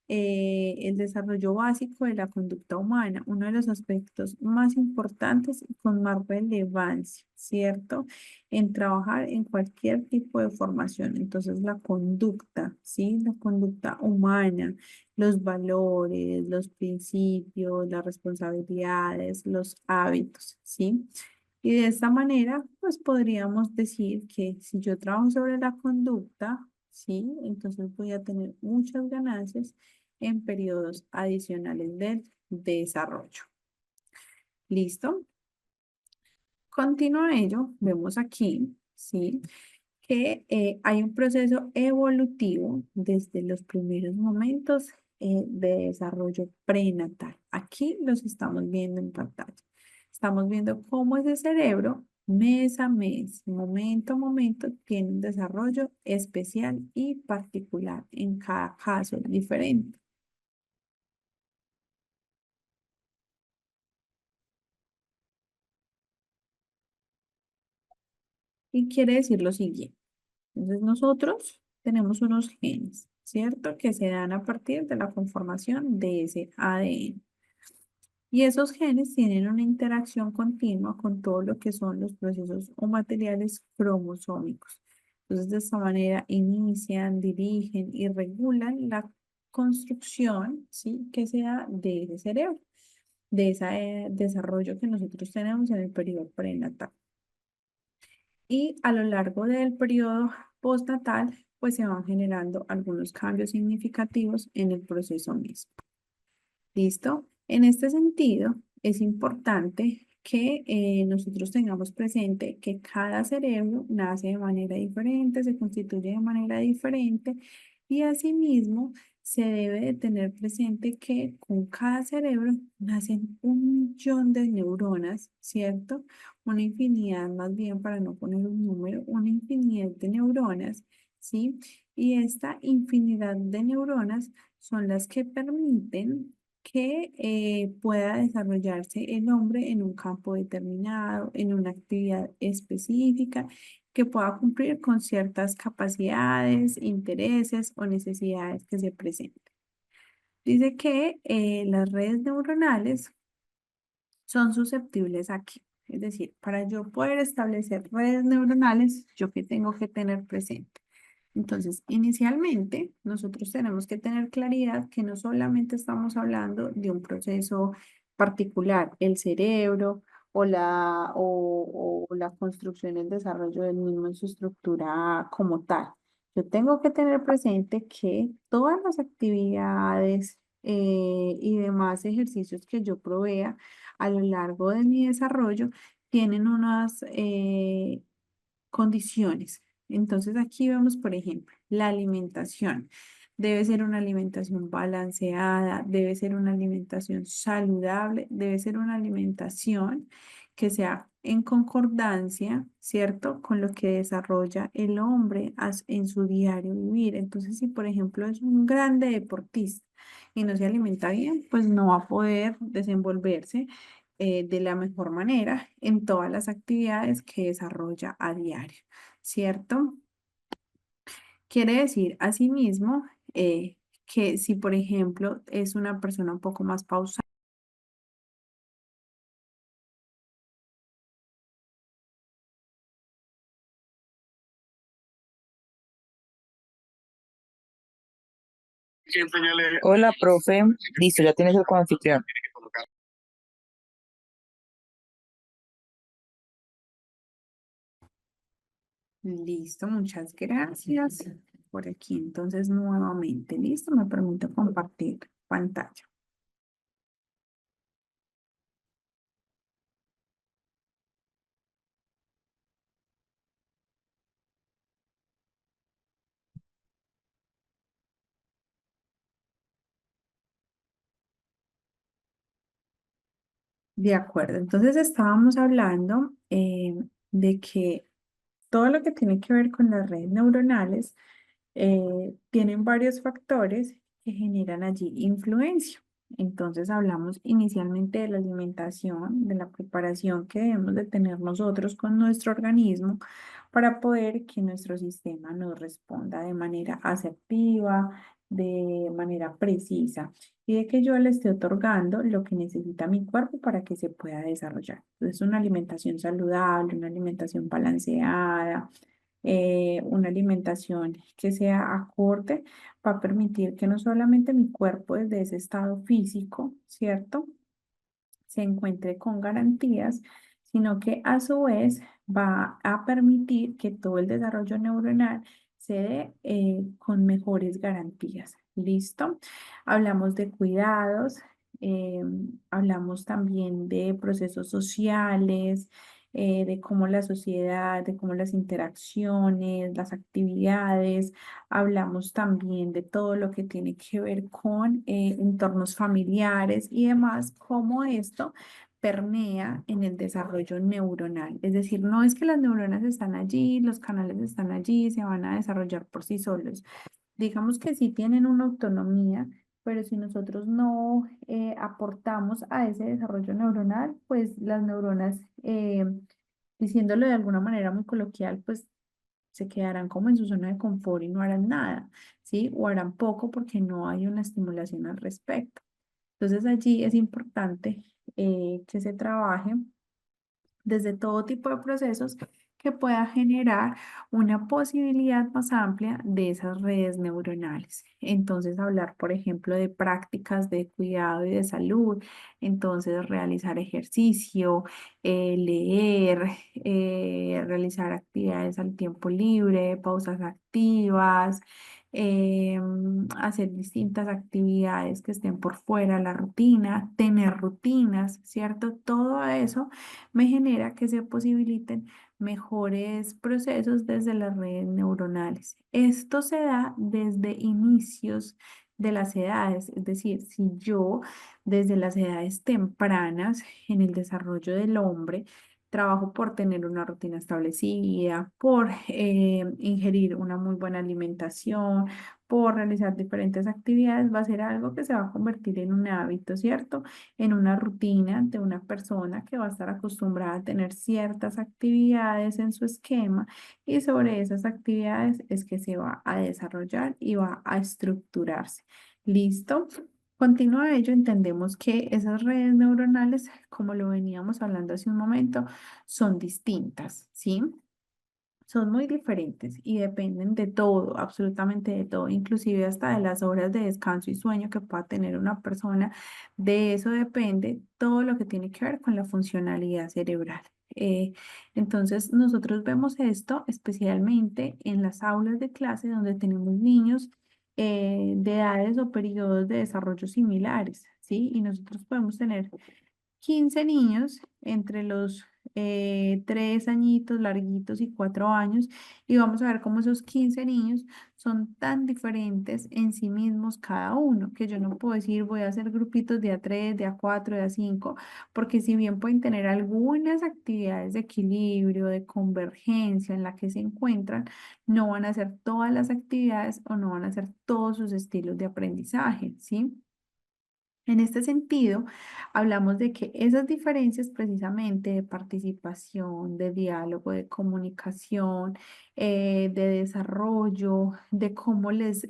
el desarrollo básico de la conducta humana, uno de los aspectos más importantes y con más relevancia, ¿cierto? En trabajar en cualquier tipo de formación. Entonces la conducta, ¿sí? La conducta humana, los valores, los principios, las responsabilidades, los hábitos, ¿sí? Y de esta manera, pues podríamos decir que si yo trabajo sobre la conducta, ¿sí? Entonces voy a tener muchas ganancias en periodos adicionales del desarrollo. ¿Listo? Continuo a ello, vemos aquí, ¿sí?, que hay un proceso evolutivo desde los primeros momentos de desarrollo prenatal. Aquí los estamos viendo en pantalla. Estamos viendo cómo ese cerebro, mes a mes, momento a momento, tiene un desarrollo especial y particular en cada caso diferente. Y quiere decir lo siguiente. Entonces nosotros tenemos unos genes, ¿cierto? Que se dan a partir de la conformación de ese ADN. Y esos genes tienen una interacción continua con todo lo que son los procesos o materiales cromosómicos. Entonces, de esta manera inician, dirigen y regulan la construcción, ¿sí?, que se da de ese cerebro, de ese desarrollo que nosotros tenemos en el periodo prenatal. Y a lo largo del periodo postnatal, pues se van generando algunos cambios significativos en el proceso mismo. ¿Listo? En este sentido, es importante que nosotros tengamos presente que cada cerebro nace de manera diferente, se constituye de manera diferente y asimismo se debe de tener presente que con cada cerebro nacen 1 millón de neuronas, ¿cierto? Una infinidad, más bien para no poner un número, una infinidad de neuronas, ¿sí? Y esta infinidad de neuronas son las que permiten que pueda desarrollarse el hombre en un campo determinado, en una actividad específica, que pueda cumplir con ciertas capacidades, intereses o necesidades que se presenten. Dice que las redes neuronales son susceptibles aquí. Es decir, para yo poder establecer redes neuronales, yo que tengo que tener presente. Entonces, inicialmente, nosotros tenemos que tener claridad que no solamente estamos hablando de un proceso particular, el cerebro o la construcción y el desarrollo del mismo en su estructura como tal. Yo tengo que tener presente que todas las actividades y demás ejercicios que yo provea a lo largo de mi desarrollo tienen unas condiciones. Entonces aquí vemos, por ejemplo, la alimentación. Debe ser una alimentación balanceada, debe ser una alimentación saludable, debe ser una alimentación que sea en concordancia, ¿cierto?, con lo que desarrolla el hombre en su diario vivir. Entonces, si por ejemplo es un grande deportista y no se alimenta bien, pues no va a poder desenvolverse de la mejor manera en todas las actividades que desarrolla a diario, ¿cierto? Quiere decir asimismo que si, por ejemplo, es una persona un poco más pausada, Hola, profe. Listo, ya tienes el coanfitrión. listo, muchas gracias. Por aquí, entonces, nuevamente, listo, me permito compartir pantalla. De acuerdo, entonces estábamos hablando de que todo lo que tiene que ver con las redes neuronales tienen varios factores que generan allí influencia. Entonces hablamos inicialmente de la alimentación, de la preparación que debemos de tener nosotros con nuestro organismo para poder que nuestro sistema nos responda de manera asertiva, de manera precisa y de que yo le esté otorgando lo que necesita mi cuerpo para que se pueda desarrollar. Entonces, una alimentación saludable, una alimentación balanceada, una alimentación que sea acorde va a permitir que no solamente mi cuerpo desde ese estado físico, ¿cierto? Se encuentre con garantías, sino que a su vez va a permitir que todo el desarrollo neuronal se dé con mejores garantías. ¿Listo? Hablamos de cuidados, eh, hablamos también de procesos sociales, de cómo la sociedad, de cómo las interacciones, las actividades. Hablamos también de todo lo que tiene que ver con entornos familiares y demás, cómo esto permea en el desarrollo neuronal. Es decir, no es que las neuronas están allí, los canales están allí, se van a desarrollar por sí solos. Digamos que sí tienen una autonomía, pero si nosotros no aportamos a ese desarrollo neuronal, pues las neuronas, diciéndolo de alguna manera muy coloquial, pues se quedarán como en su zona de confort y no harán nada, ¿sí? O harán poco porque no hay una estimulación al respecto. Entonces allí es importante que se trabaje desde todo tipo de procesos que pueda generar una posibilidad más amplia de esas redes neuronales. Entonces, hablar, por ejemplo, de prácticas de cuidado y de salud, entonces realizar ejercicio, leer, realizar actividades al tiempo libre, pausas activas, hacer distintas actividades que estén por fuera de la rutina, tener rutinas, ¿cierto? Todo eso me genera que se posibiliten mejores procesos desde las redes neuronales. Esto se da desde inicios de las edades, es decir, si yo desde las edades tempranas en el desarrollo del hombre trabajo por tener una rutina establecida, por ingerir una muy buena alimentación, por realizar diferentes actividades, va a ser algo que se va a convertir en un hábito, ¿cierto? En una rutina de una persona que va a estar acostumbrada a tener ciertas actividades en su esquema y sobre esas actividades es que se va a desarrollar y va a estructurarse. ¿Listo? Continuo a ello, entendemos que esas redes neuronales, como lo veníamos hablando hace un momento, son distintas, ¿sí? Son muy diferentes y dependen de todo, absolutamente de todo, inclusive hasta de las horas de descanso y sueño que pueda tener una persona. De eso depende todo lo que tiene que ver con la funcionalidad cerebral. Entonces, nosotros vemos esto especialmente en las aulas de clase donde tenemos niños de edades o periodos de desarrollo similares, ¿sí? Y nosotros podemos tener 15 niños entre los 3 añitos larguitos y 4 años y vamos a ver cómo esos 15 niños son tan diferentes en sí mismos cada uno, que yo no puedo decir voy a hacer grupitos de A3, de A4, de A5, porque si bien pueden tener algunas actividades de equilibrio, de convergencia en la que se encuentran, no van a hacer todas las actividades o no van a hacer todos sus estilos de aprendizaje, ¿sí? En este sentido, hablamos de que esas diferencias precisamente de participación, de diálogo, de comunicación, de desarrollo, de cómo les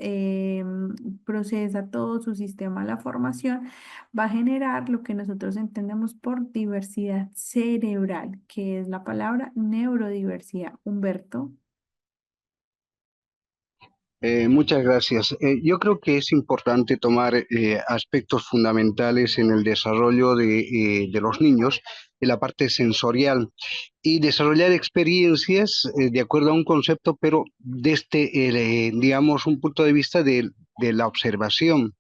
procesa todo su sistema la formación, va a generar lo que nosotros entendemos por diversidad cerebral, que es la palabra neurodiversidad. Humberto. Muchas gracias. Yo creo que es importante tomar aspectos fundamentales en el desarrollo de los niños, en la parte sensorial, y desarrollar experiencias de acuerdo a un concepto, pero desde, digamos, un punto de vista de la observación,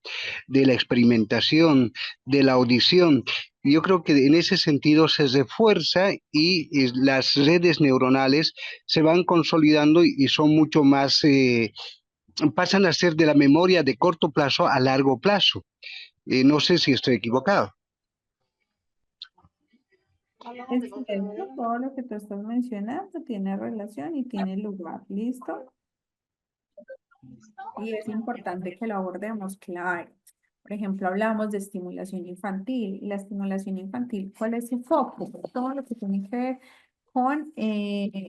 de la experimentación, de la audición. Yo creo que en ese sentido se refuerza y las redes neuronales se van consolidando y son mucho más pasan a ser de la memoria de corto plazo a largo plazo. No sé si estoy equivocado. Es cierto, todo lo que tú estás mencionando tiene relación y tiene lugar, ¿listo? Y es importante que lo abordemos, claro. Por ejemplo, hablamos de estimulación infantil. Y la estimulación infantil, ¿cuál es su foco? Todo lo que tiene que ver con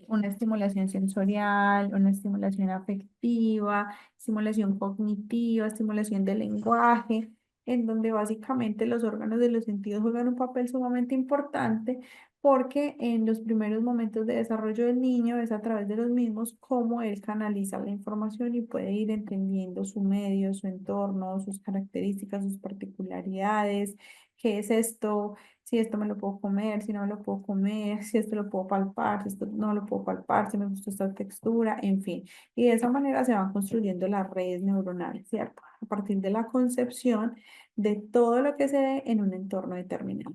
una estimulación sensorial, una estimulación afectiva, estimulación cognitiva, estimulación del lenguaje, en donde básicamente los órganos de los sentidos juegan un papel sumamente importante porque en los primeros momentos de desarrollo del niño es a través de los mismos cómo él canaliza la información y puede ir entendiendo su medio, su entorno, sus características, sus particularidades, qué es esto, si esto me lo puedo comer, si no me lo puedo comer, si esto lo puedo palpar, si esto no lo puedo palpar, si me gusta esta textura, en fin. Y de esa manera se van construyendo las redes neuronales, ¿cierto? A partir de la concepción de todo lo que se ve en un entorno determinado.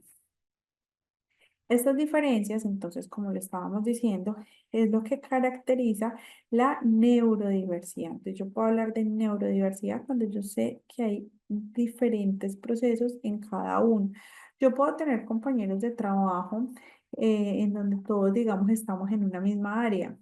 Estas diferencias, entonces, como lo estábamos diciendo, es lo que caracteriza la neurodiversidad. Entonces, yo puedo hablar de neurodiversidad cuando yo sé que hay diferentes procesos en cada uno. Yo puedo tener compañeros de trabajo en donde todos, digamos, estamos en una misma área,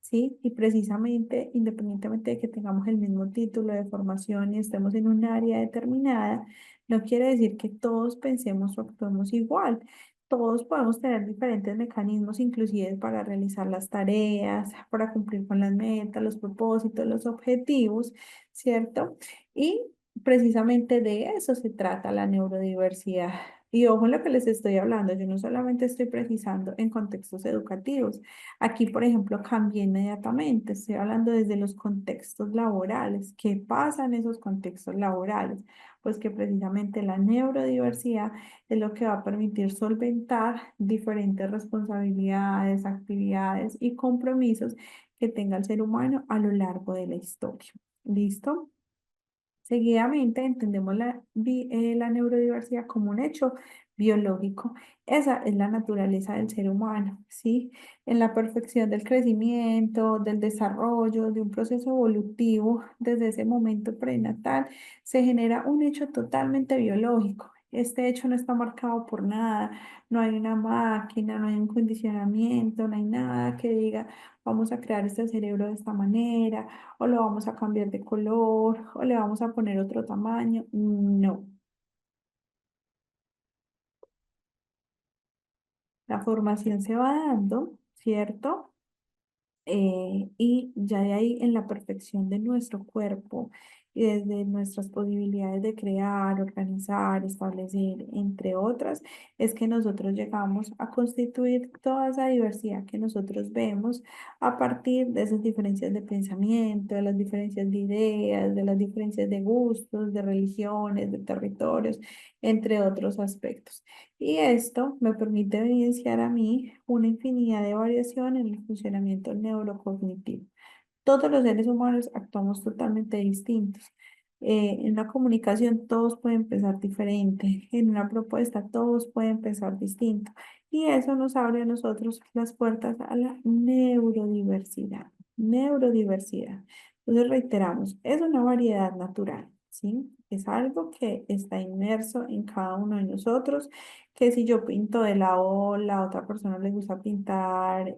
¿sí? Y precisamente, independientemente de que tengamos el mismo título de formación y estemos en un área determinada, no quiere decir que todos pensemos o actuemos igual. Todos podemos tener diferentes mecanismos, inclusive para realizar las tareas, para cumplir con las metas, los propósitos, los objetivos, ¿cierto? Y precisamente de eso se trata la neurodiversidad. Y ojo en lo que les estoy hablando, yo no solamente estoy precisando en contextos educativos. Aquí, por ejemplo, cambié inmediatamente, estoy hablando desde los contextos laborales. ¿Qué pasa en esos contextos laborales? Pues que precisamente la neurodiversidad es lo que va a permitir solventar diferentes responsabilidades, actividades y compromisos que tenga el ser humano a lo largo de la historia. ¿Listo? Seguidamente entendemos la neurodiversidad como un hecho biológico. Esa es la naturaleza del ser humano, ¿sí? En la perfección del crecimiento, del desarrollo, de un proceso evolutivo, desde ese momento prenatal, se genera un hecho totalmente biológico. Este hecho no está marcado por nada, no hay una máquina, no hay un condicionamiento, no hay nada que diga, vamos a crear este cerebro de esta manera o lo vamos a cambiar de color, o le vamos a poner otro tamaño. No, la formación se va dando, ¿cierto? Y ya de ahí en la perfección de nuestro cuerpo y desde nuestras posibilidades de crear, organizar, establecer, entre otras, es que nosotros llegamos a constituir toda esa diversidad que nosotros vemos a partir de esas diferencias de pensamiento, de las diferencias de ideas, de las diferencias de gustos, de religiones, de territorios, entre otros aspectos. Y esto me permite evidenciar a mí una infinidad de variaciones en el funcionamiento neurocognitivo. Todos los seres humanos actuamos totalmente distintos. En una comunicación todos pueden pensar diferente, en una propuesta todos pueden pensar distinto. Y eso nos abre a nosotros las puertas a la neurodiversidad. Neurodiversidad. Entonces reiteramos, es una variedad natural, ¿sí? Es algo que está inmerso en cada uno de nosotros, que si yo pinto de lado, la otra persona le gusta pintar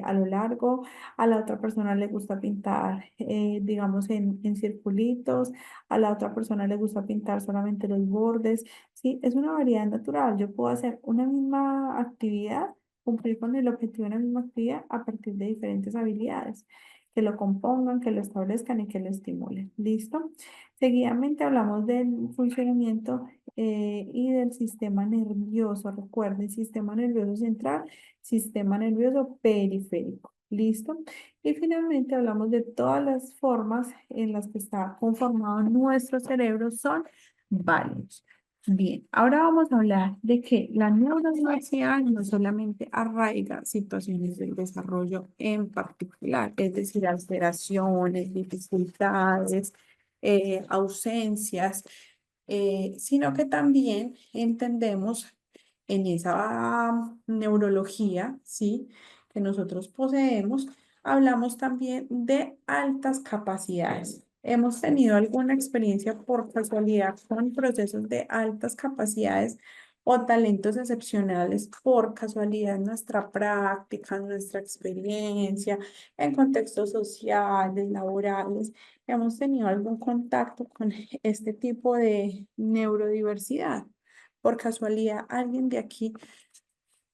a lo largo, a la otra persona le gusta pintar, digamos, en circulitos, a la otra persona le gusta pintar solamente los bordes, ¿sí? Es una variedad natural. Yo puedo hacer una misma actividad, cumplir con el objetivo de una misma actividad a partir de diferentes habilidades que lo compongan, que lo establezcan y que lo estimulen. ¿Listo? Seguidamente hablamos del funcionamiento y del sistema nervioso. Recuerden, sistema nervioso central, sistema nervioso periférico. ¿Listo? Y finalmente hablamos de todas las formas en las que está conformado nuestro cerebro son varios. Bien, ahora vamos a hablar de que la neurodiversidad no solamente arraiga situaciones del desarrollo en particular, es decir, alteraciones, dificultades, ausencias, sino que también entendemos en esa neurología, ¿sí? Que nosotros poseemos, hablamos también de altas capacidades. ¿Hemos tenido alguna experiencia por casualidad con procesos de altas capacidades o talentos excepcionales por casualidad en nuestra práctica, en nuestra experiencia, en contextos sociales, laborales, hemos tenido algún contacto con este tipo de neurodiversidad. Por casualidad, alguien de aquí,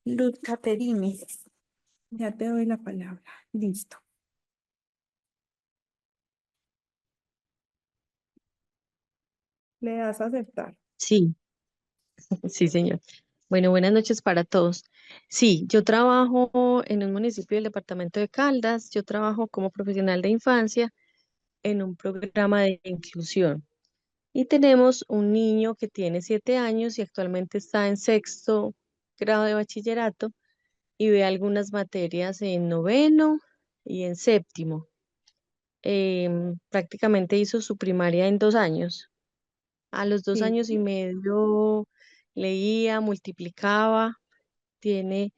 Luz Caterine, ya te doy la palabra. Listo. Le das a aceptar. Sí, sí, señor. Bueno, buenas noches para todos. Sí, yo trabajo en un municipio del departamento de Caldas. Yo trabajo como profesional de infancia en un programa de inclusión. Y tenemos un niño que tiene 7 años y actualmente está en sexto grado de bachillerato y ve algunas materias en noveno y en séptimo. Prácticamente hizo su primaria en 2 años. A los dos Sí. años y medio leía, multiplicaba, tiene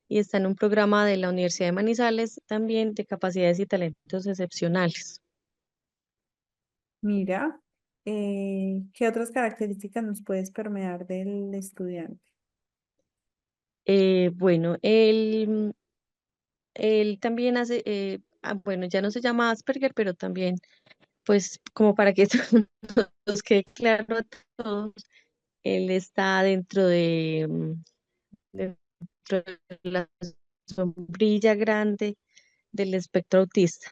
y está en un programa de la Universidad de Manizales también de capacidades y talentos excepcionales. Mira, ¿qué otras características nos puedes permear del estudiante? Bueno, él también hace, bueno, ya no se llama Asperger, pero también, pues, como para que esto nos quede claro a todos, él está dentro de la sombrilla grande del espectro autista.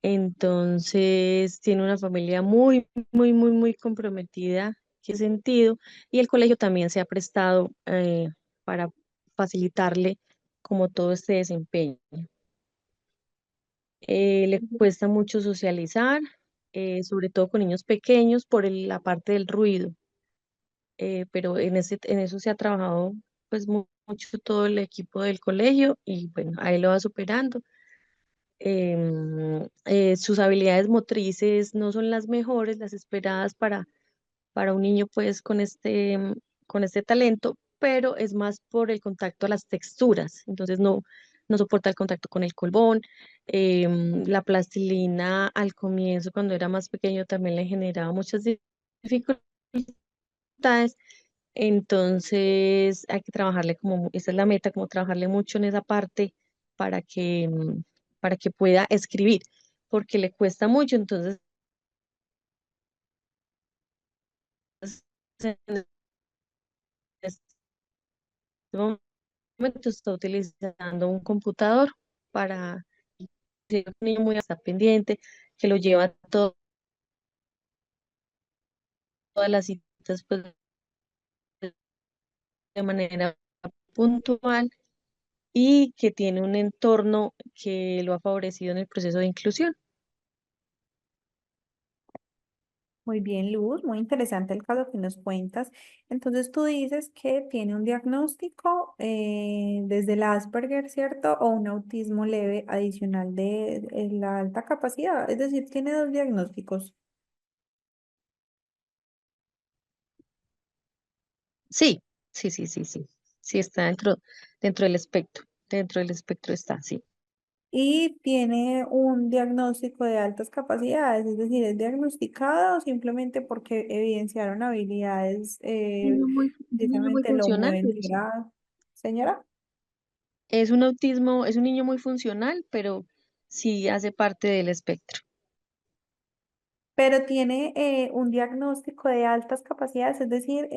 Entonces, tiene una familia muy, muy, muy, muy comprometida, ¿qué sentido? Y el colegio también se ha prestado para facilitarle como todo este desempeño. Le cuesta mucho socializar, sobre todo con niños pequeños por la parte del ruido, pero en eso se ha trabajado pues mucho todo el equipo del colegio y bueno, ahí lo va superando. Sus habilidades motrices no son las mejores, las esperadas para un niño pues con este talento, pero es más por el contacto a las texturas, entonces no soporta el contacto con el colbón. La plastilina al comienzo, cuando era más pequeño, también le generaba muchas dificultades, entonces hay que trabajarle esa es la meta, como trabajarle mucho en esa parte para para que pueda escribir, porque le cuesta mucho, entonces en este momento está utilizando un computador para ser un niño muy hasta pendiente, que lo lleva a todas las citas pues, de manera puntual y que tiene un entorno que lo ha favorecido en el proceso de inclusión. Muy bien, Luz, muy interesante el caso que nos cuentas. Entonces tú dices que tiene un diagnóstico desde el Asperger, ¿cierto? O un autismo leve adicional de la alta capacidad. Es decir, tiene dos diagnósticos. Sí, sí, sí, sí, sí. Sí está dentro del espectro está, sí. Y tiene un diagnóstico de altas capacidades, es decir, es diagnosticado simplemente porque evidenciaron habilidades, Un niño muy precisamente lo funcional, mueven pero sí. grado. Señora. Es un autismo, es un niño muy funcional, pero sí hace parte del espectro. Pero tiene un diagnóstico de altas capacidades, es decir,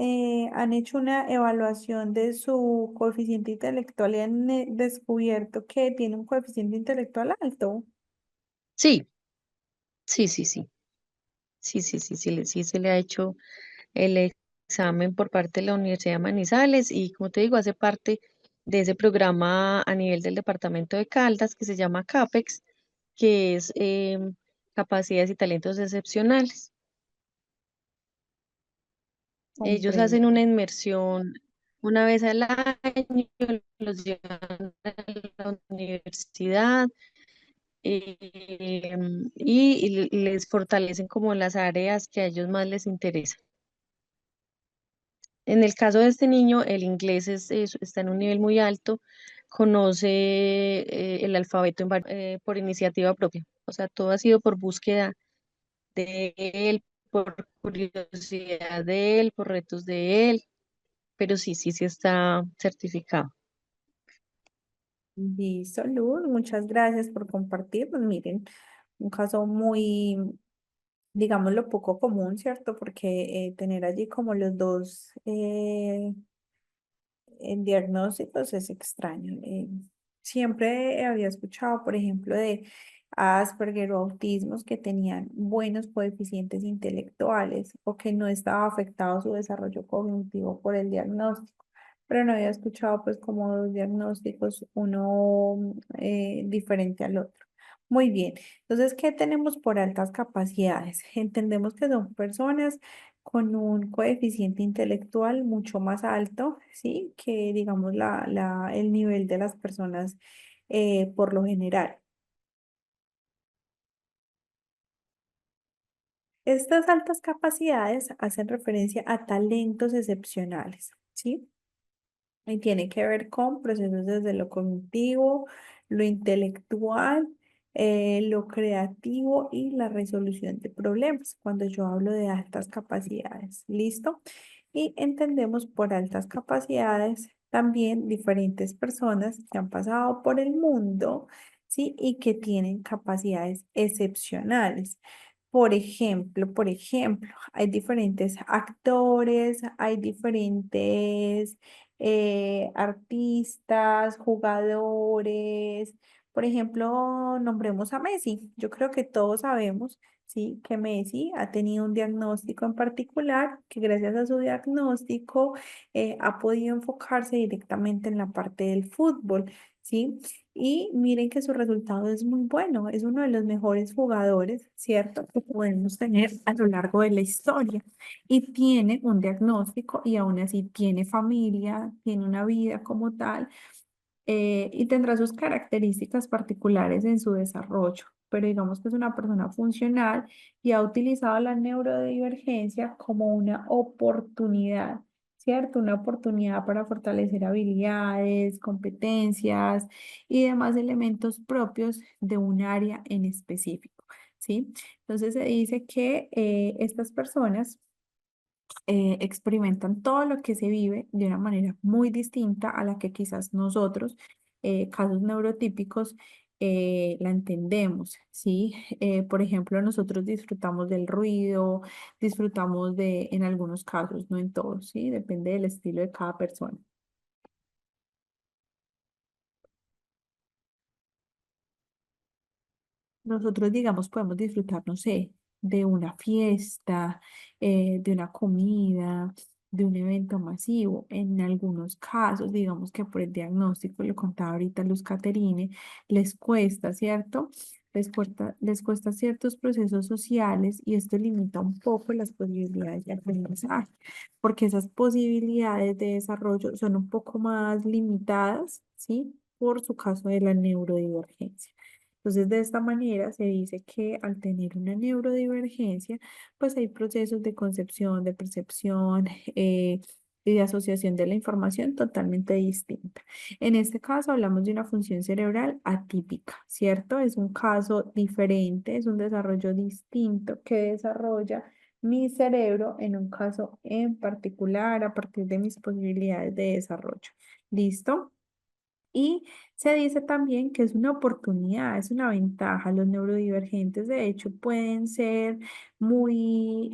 han hecho una evaluación de su coeficiente intelectual y han descubierto que tiene un coeficiente intelectual alto. Sí, sí, sí, sí. Sí, sí, sí, sí, sí se le ha hecho el examen por parte de la Universidad de Manizales y como te digo, hace parte de ese programa a nivel del departamento de Caldas que se llama CAPEX, que es capacidades y talentos excepcionales. Ellos Comprendo. hacen una inmersión una vez al año, los llevan a la universidad y les fortalecen como las áreas que a ellos más les interesan. En el caso de este niño, el inglés está en un nivel muy alto, conoce el alfabeto por iniciativa propia, o sea, todo ha sido por búsqueda de él, por curiosidad de él, por retos de él, pero sí está certificado. Listo, Luz, muchas gracias por compartir. Pues miren, un caso muy, digámoslo, poco común, ¿cierto? Porque tener allí como los dos en diagnósticos es extraño. Siempre había escuchado, por ejemplo, de Asperger o autismos que tenían buenos coeficientes intelectuales o que no estaba afectado su desarrollo cognitivo por el diagnóstico, pero no había escuchado pues como dos diagnósticos, uno diferente al otro. Muy bien, entonces, ¿qué tenemos por altas capacidades? Entendemos que son personas con un coeficiente intelectual mucho más alto, ¿sí? Que digamos el nivel de las personas por lo general. Estas altas capacidades hacen referencia a talentos excepcionales, ¿sí? Y tiene que ver con procesos desde lo cognitivo, lo intelectual, lo creativo y la resolución de problemas, cuando yo hablo de altas capacidades. ¿Listo? Y entendemos por altas capacidades también diferentes personas que han pasado por el mundo, ¿sí? Y que tienen capacidades excepcionales. Por ejemplo, hay diferentes actores, hay diferentes artistas, jugadores. Por ejemplo, nombremos a Messi. Yo creo que todos sabemos, sí, que Messi ha tenido un diagnóstico en particular, que gracias a su diagnóstico ha podido enfocarse directamente en la parte del fútbol, ¿sí? Y miren que su resultado es muy bueno, es uno de los mejores jugadores, ¿cierto? Que podemos tener a lo largo de la historia y tiene un diagnóstico y aún así tiene familia, tiene una vida como tal y tendrá sus características particulares en su desarrollo, pero digamos que es una persona funcional y ha utilizado la neurodivergencia como una oportunidad, ¿cierto? Una oportunidad para fortalecer habilidades, competencias y demás elementos propios de un área en específico, ¿sí? Entonces se dice que estas personas experimentan todo lo que se vive de una manera muy distinta a la que quizás nosotros, casos neurotípicos, la entendemos, ¿sí? Por ejemplo, nosotros disfrutamos del ruido, disfrutamos en algunos casos, no en todos, ¿sí? Depende del estilo de cada persona. Nosotros, digamos, podemos disfrutar, no sé, de una fiesta, de una comida, de un evento masivo. En algunos casos, digamos que por el diagnóstico, lo contaba ahorita Luz Caterine, les cuesta, ¿cierto? Les cuesta ciertos procesos sociales y esto limita un poco las posibilidades de aprendizaje, porque esas posibilidades de desarrollo son un poco más limitadas, ¿sí? Por su caso de la neurodivergencia. Entonces, de esta manera se dice que al tener una neurodivergencia, pues hay procesos de concepción, de percepción y de asociación de la información totalmente distinta. En este caso hablamos de una función cerebral atípica, ¿cierto? Es un caso diferente, es un desarrollo distinto que desarrolla mi cerebro en un caso en particular a partir de mis posibilidades de desarrollo. ¿Listo? Y se dice también que es una oportunidad, es una ventaja. Los neurodivergentes, de hecho, pueden ser muy,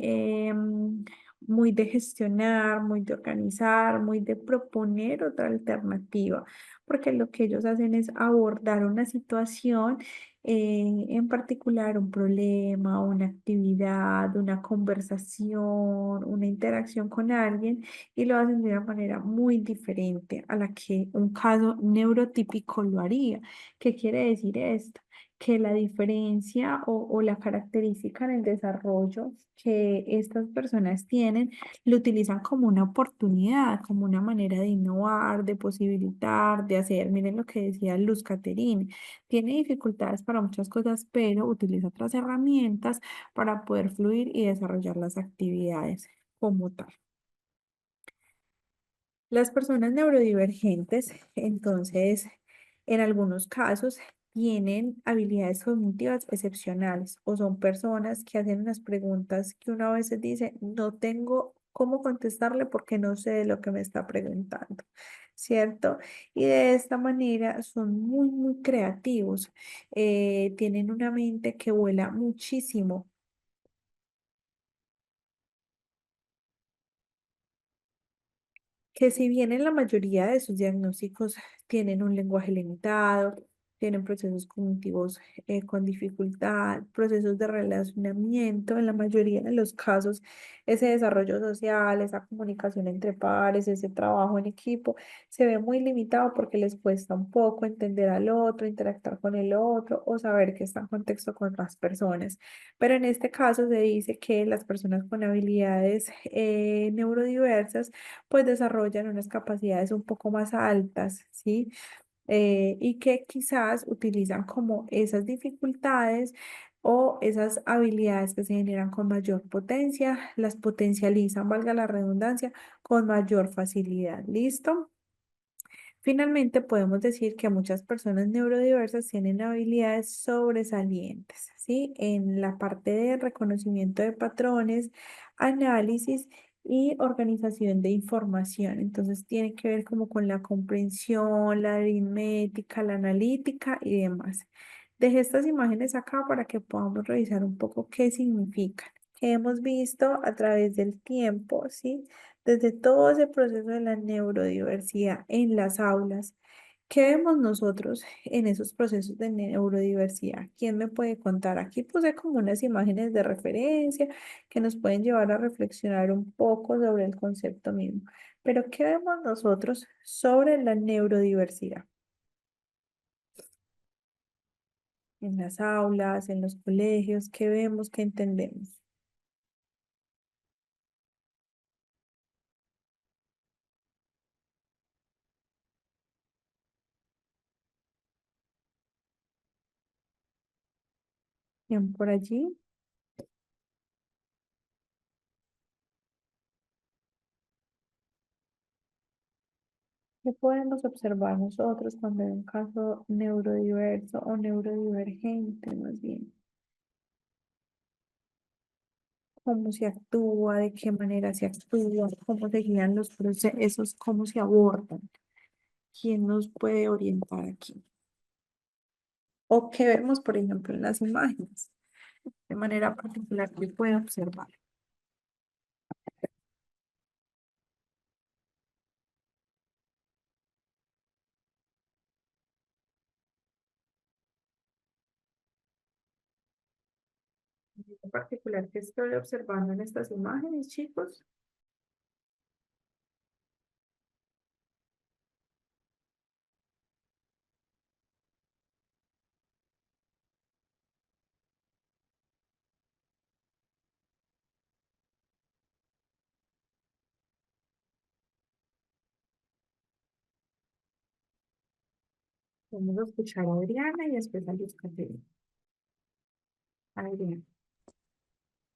muy de gestionar, muy de organizar, muy de proponer otra alternativa, porque lo que ellos hacen es abordar una situación, en particular un problema, una actividad, una conversación, una interacción con alguien y lo hacen de una manera muy diferente a la que un caso neurotípico lo haría. ¿Qué quiere decir esto? Que la diferencia o la característica en el desarrollo que estas personas tienen, lo utilizan como una oportunidad, como una manera de innovar, de posibilitar, de hacer. Miren lo que decía Luz Caterine, tiene dificultades para muchas cosas, pero utiliza otras herramientas para poder fluir y desarrollar las actividades como tal. Las personas neurodivergentes, entonces, en algunos casos, tienen habilidades cognitivas excepcionales o son personas que hacen unas preguntas que uno a veces dice, no tengo cómo contestarle porque no sé lo que me está preguntando, ¿cierto? Y de esta manera son muy, muy creativos. Tienen una mente que vuela muchísimo. Que si bien en la mayoría de sus diagnósticos tienen un lenguaje limitado, tienen procesos cognitivos con dificultad, procesos de relacionamiento, en la mayoría de los casos ese desarrollo social, esa comunicación entre pares, ese trabajo en equipo, se ve muy limitado porque les cuesta un poco entender al otro, interactuar con el otro o saber que está en contexto con otras personas. Pero en este caso se dice que las personas con habilidades neurodiversas pues desarrollan unas capacidades un poco más altas, ¿sí? Y que quizás utilizan como esas dificultades o esas habilidades que se generan con mayor potencia, las potencializan, valga la redundancia, con mayor facilidad. ¿Listo? Finalmente, podemos decir que muchas personas neurodiversas tienen habilidades sobresalientes, ¿sí? En la parte de reconocimiento de patrones, análisis y organización de información. Entonces, tiene que ver como con la comprensión, la aritmética, la analítica y demás. Dejé estas imágenes acá para que podamos revisar un poco qué significan, que hemos visto a través del tiempo, ¿sí? Desde todo ese proceso de la neurodiversidad en las aulas. ¿Qué vemos nosotros en esos procesos de neurodiversidad? ¿Quién me puede contar? Aquí puse como unas imágenes de referencia que nos pueden llevar a reflexionar un poco sobre el concepto mismo. Pero ¿qué vemos nosotros sobre la neurodiversidad? En las aulas, en los colegios, ¿qué vemos, qué entendemos? Bien, por allí. ¿Qué podemos observar nosotros cuando hay un caso neurodiverso o neurodivergente, más bien? ¿Cómo se actúa? ¿De qué manera se actúa? ¿Cómo se guían los procesos? ¿Cómo se abordan? ¿Quién nos puede orientar aquí? ¿O qué vemos, por ejemplo, en las imágenes? De manera particular, que puede observar. En particular, ¿qué estoy observando en estas imágenes, chicos? Vamos a escuchar a Adriana y después a Luz Caterina. Adriana.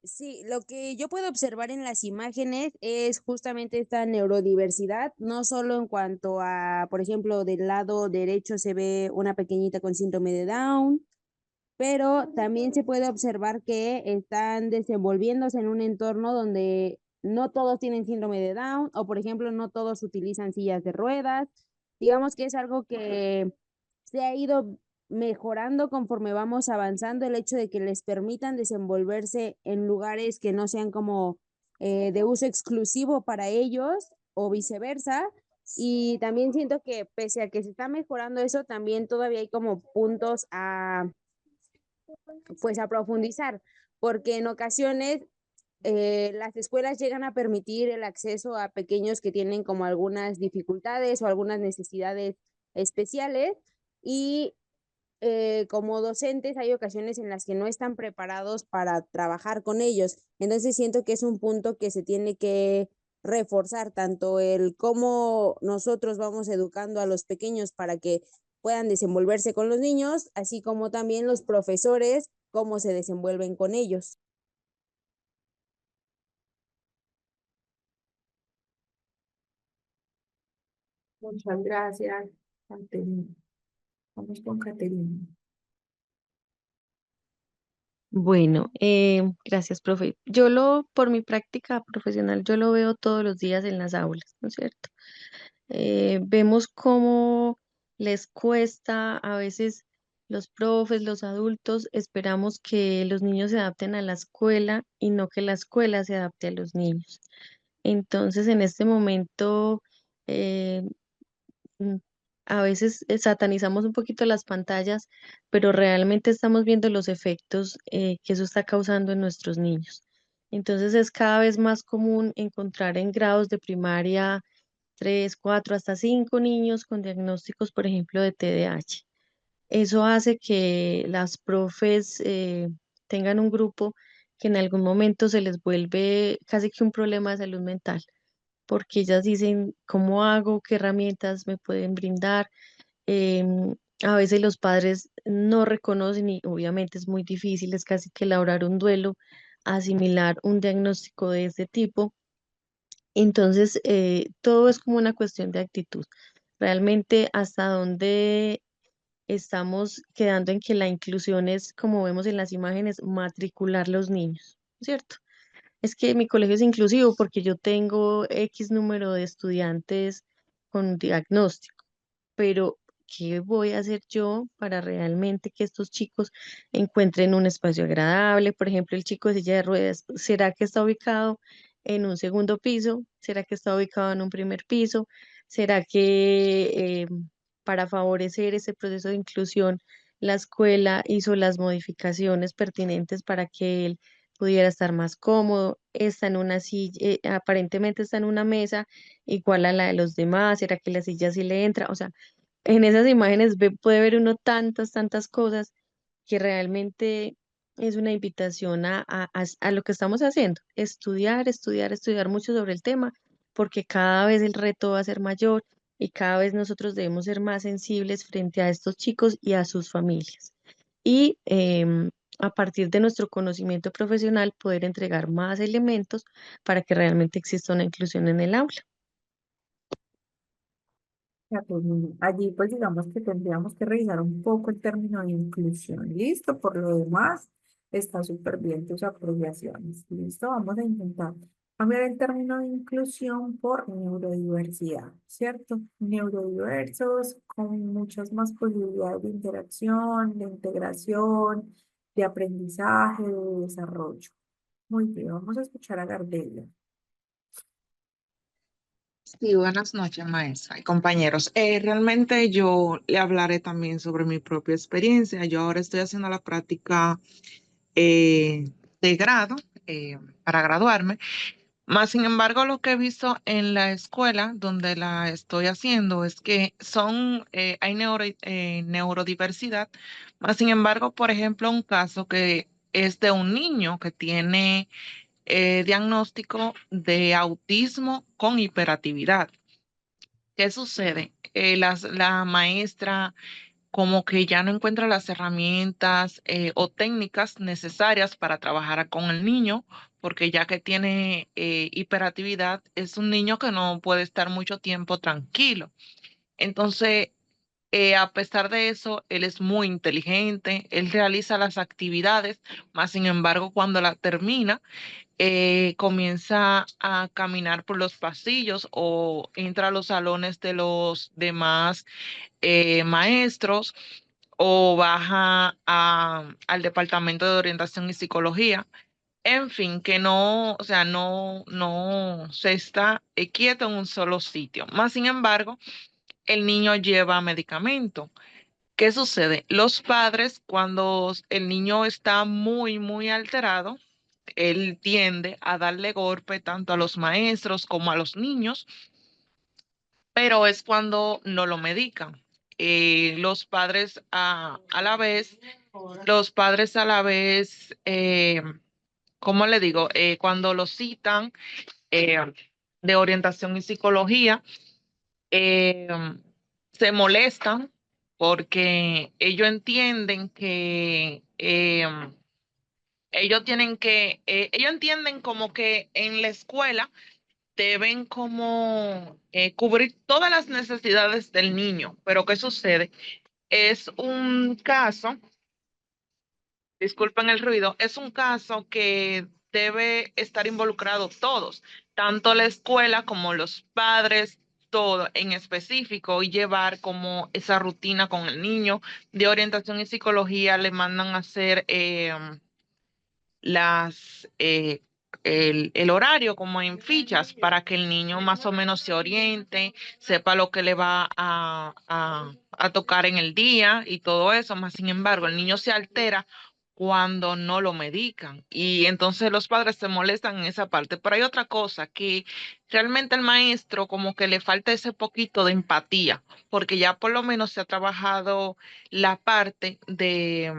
Sí, lo que yo puedo observar en las imágenes es justamente esta neurodiversidad, no solo en cuanto a, por ejemplo, del lado derecho se ve una pequeñita con síndrome de Down, pero también se puede observar que están desenvolviéndose en un entorno donde no todos tienen síndrome de Down o, por ejemplo, no todos utilizan sillas de ruedas. Digamos que es algo que se ha ido mejorando conforme vamos avanzando, el hecho de que les permitan desenvolverse en lugares que no sean como de uso exclusivo para ellos o viceversa. Y también siento que pese a que se está mejorando eso, también todavía hay como puntos a pues a profundizar, porque en ocasiones las escuelas llegan a permitir el acceso a pequeños que tienen como algunas dificultades o algunas necesidades especiales y como docentes hay ocasiones en las que no están preparados para trabajar con ellos. Entonces siento que es un punto que se tiene que reforzar, tanto el cómo nosotros vamos educando a los pequeños para que puedan desenvolverse con los niños, así como también los profesores, cómo se desenvuelven con ellos. Muchas gracias, Caterina. Vamos con Caterina. Bueno, gracias, profe. Por mi práctica profesional, yo lo veo todos los días en las aulas, ¿no es cierto? Vemos cómo les cuesta a veces los profes, los adultos, esperamos que los niños se adapten a la escuela y no que la escuela se adapte a los niños. Entonces, en este momento, eh, mm, a veces satanizamos un poquito las pantallas, pero realmente estamos viendo los efectos que eso está causando en nuestros niños. Entonces, es cada vez más común encontrar en grados de primaria 3, 4, hasta 5 niños con diagnósticos, por ejemplo, de TDAH. Eso hace que las profes tengan un grupo que en algún momento se les vuelve casi que un problema de salud mental, porque ellas dicen, ¿cómo hago? ¿Qué herramientas me pueden brindar? A veces los padres no reconocen y obviamente es muy difícil, es casi que elaborar un duelo, asimilar un diagnóstico de este tipo. Entonces, todo es como una cuestión de actitud. Realmente, hasta dónde estamos quedando en que la inclusión es, como vemos en las imágenes, matricular los niños, ¿cierto? Es que mi colegio es inclusivo porque yo tengo X número de estudiantes con diagnóstico, pero ¿qué voy a hacer yo para realmente que estos chicos encuentren un espacio agradable? Por ejemplo, el chico de silla de ruedas, ¿será que está ubicado en un segundo piso? ¿Será que está ubicado en un primer piso? ¿Será que para favorecer ese proceso de inclusión, la escuela hizo las modificaciones pertinentes para que él pudiera estar más cómodo? Está en una silla, aparentemente está en una mesa igual a la de los demás? ¿Será que la silla sí le entra? O sea, en esas imágenes puede ver uno tantas cosas que realmente es una invitación a lo que estamos haciendo, estudiar mucho sobre el tema, porque cada vez el reto va a ser mayor y cada vez nosotros debemos ser más sensibles frente a estos chicos y a sus familias. Y a partir de nuestro conocimiento profesional, poder entregar más elementos para que realmente exista una inclusión en el aula. Ya, pues, allí pues digamos que tendríamos que revisar un poco el término de inclusión. Listo, por lo demás está súper bien tus apreciaciones. Listo, vamos a intentar cambiar el término de inclusión por neurodiversidad, ¿cierto? Neurodiversos con muchas más posibilidades de interacción, de integración, de aprendizaje, de desarrollo. Muy bien, vamos a escuchar a Gardella. Sí, buenas noches, maestra y compañeros. Realmente yo le hablaré también sobre mi propia experiencia. Yo ahora estoy haciendo la práctica eh, de grado para graduarme. Más sin embargo, lo que he visto en la escuela donde la estoy haciendo es que hay neurodiversidad. Más sin embargo, por ejemplo, un caso que es de un niño que tiene diagnóstico de autismo con hiperactividad. ¿Qué sucede? La maestra como que ya no encuentra las herramientas o técnicas necesarias para trabajar con el niño, porque ya que tiene hiperactividad, es un niño que no puede estar mucho tiempo tranquilo. Entonces, a pesar de eso, él es muy inteligente, él realiza las actividades, más sin embargo, cuando la termina, comienza a caminar por los pasillos o entra a los salones de los demás maestros o baja al departamento de orientación y psicología. En fin, que no, o sea, no se está quieto en un solo sitio. Más sin embargo, el niño lleva medicamento. ¿Qué sucede? Los padres, cuando el niño está muy alterado, él tiende a darle golpe tanto a los maestros como a los niños, pero es cuando no lo medican. Los padres a la vez, ¿cómo le digo? Cuando lo citan eh, de orientación y psicología, eh, se molestan porque ellos entienden como que en la escuela deben como cubrir todas las necesidades del niño. Pero ¿qué sucede? Es un caso disculpen el ruido, es un caso que debe estar involucrado todos, tanto la escuela como los padres, todo en específico, y llevar como esa rutina con el niño de orientación y psicología. Le mandan a hacer las, el horario como en fichas para que el niño más o menos se oriente, sepa lo que le va a tocar en el día y todo eso. Más sin embargo, el niño se altera cuando no lo medican y entonces los padres se molestan en esa parte. Pero hay otra cosa que realmente el maestro como que le falta ese poquito de empatía, porque ya por lo menos se ha trabajado la parte de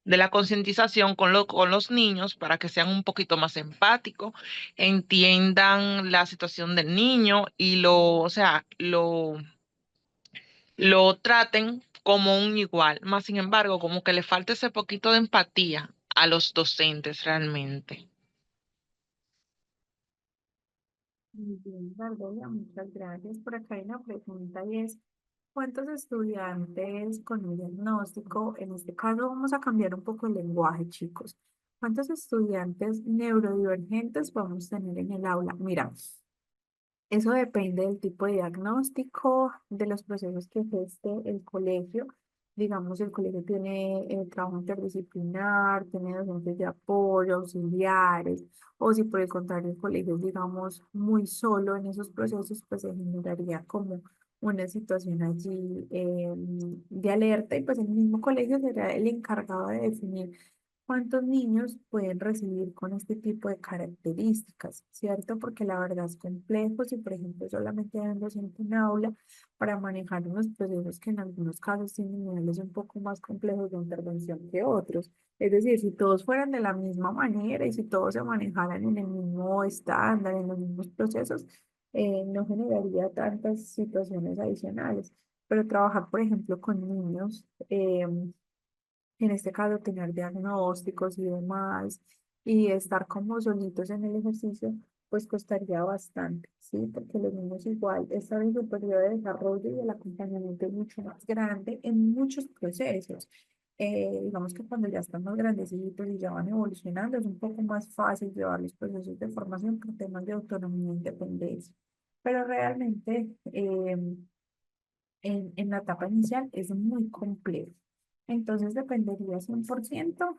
la concientización con los niños para que sean un poquito más empáticos, entiendan la situación del niño y o sea, lo traten como un igual. Más sin embargo, como que le falta ese poquito de empatía a los docentes realmente. Muy bien, Bárbara, muchas gracias. Por acá hay una pregunta y es, ¿cuántos estudiantes con un diagnóstico, en este caso vamos a cambiar un poco el lenguaje, chicos? ¿Cuántos estudiantes neurodivergentes vamos a tener en el aula? Mira, eso depende del tipo de diagnóstico, de los procesos que geste el colegio. Digamos, el colegio tiene trabajo interdisciplinar, tiene docentes de apoyo, auxiliares, o si por el contrario el colegio es, digamos, muy solo en esos procesos, pues se generaría como una situación allí de alerta y pues el mismo colegio será el encargado de definir cuántos niños pueden recibir con este tipo de características, ¿cierto? Porque la verdad es complejo si, por ejemplo, solamente hay un docente en aula para manejar unos procesos que en algunos casos tienen niveles un poco más complejos de intervención que otros. Es decir, si todos fueran de la misma manera y si todos se manejaran en el mismo estándar, en los mismos procesos, no generaría tantas situaciones adicionales. Pero trabajar, por ejemplo, con niños, en este caso tener diagnósticos y demás, y estar como solitos en el ejercicio, pues costaría bastante, ¿sí? Porque los niños igual están en su periodo de desarrollo y el acompañamiento es mucho más grande en muchos procesos. Digamos que cuando ya están más grandecitos y ya van evolucionando, es un poco más fácil llevar los procesos de formación por temas de autonomía e independencia. Pero realmente en la etapa inicial es muy complejo. Entonces dependería 100%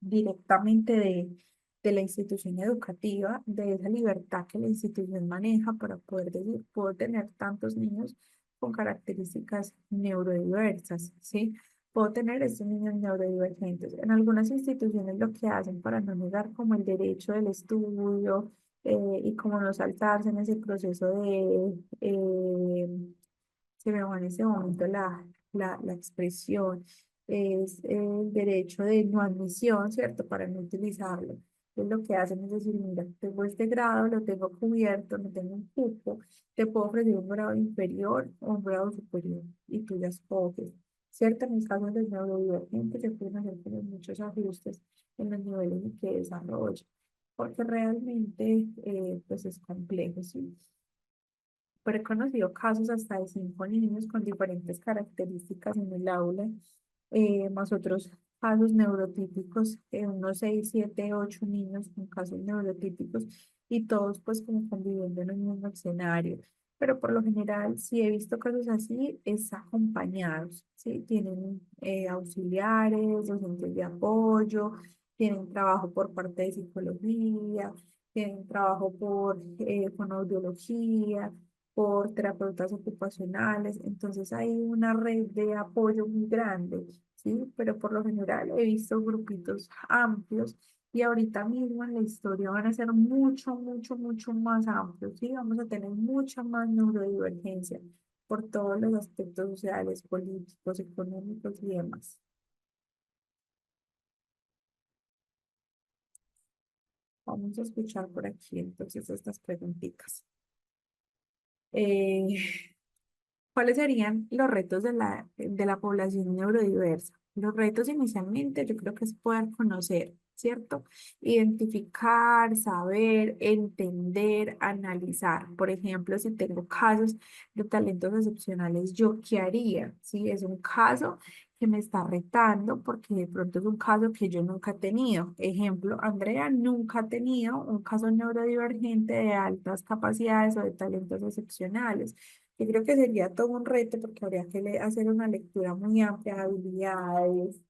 directamente de la institución educativa, de esa libertad que la institución maneja para poder decir, puedo tener tantos niños con características neurodiversas, ¿sí? Puedo tener estos niños neurodivergentes. En algunas instituciones lo que hacen para no negar como el derecho del estudio y como no saltarse en ese proceso de se me va en ese momento la expresión, es el derecho de no admisión, ¿cierto? Para no utilizarlo. Entonces lo que hacen es decir, mira, tengo este grado, lo tengo cubierto, no tengo un cupo, te puedo ofrecer un grado inferior o un grado superior y tú ya escoges. ¿Cierto? En el caso de los neurodivergentes se pueden hacer como muchos ajustes en los niveles en que desarrollo, porque realmente pues es complejo, ¿sí? Pero he conocido casos hasta de 5 niños con diferentes características en el aula, más otros casos neurotípicos, unos 6, 7, 8 niños con casos neurotípicos y todos pues como conviviendo en un mismo escenario. Pero por lo general, si he visto casos así, es acompañados, ¿sí? Tienen auxiliares, docentes de apoyo, tienen trabajo por parte de psicología, tienen trabajo por fonoaudiología, por terapeutas ocupacionales, entonces hay una red de apoyo muy grande, ¿sí? Pero por lo general he visto grupitos amplios y ahorita mismo en la historia van a ser mucho, mucho, mucho más amplios, ¿sí? Vamos a tener mucha más neurodivergencia por todos los aspectos sociales, políticos, económicos y demás. Vamos a escuchar por aquí entonces estas preguntitas. Eh, ¿Cuáles serían los retos de la población neurodiversa? Los retos inicialmente yo creo que es poder conocer, ¿cierto? Identificar, saber, entender, analizar. Por ejemplo, si tengo casos de talentos excepcionales, ¿yo qué haría? ¿Sí? Es un caso que me está retando porque de pronto es un caso que yo nunca he tenido. Ejemplo, Andrea nunca ha tenido un caso neurodivergente de altas capacidades o de talentos excepcionales. Yo creo que sería todo un reto porque habría que hacer una lectura muy amplia de habilidades,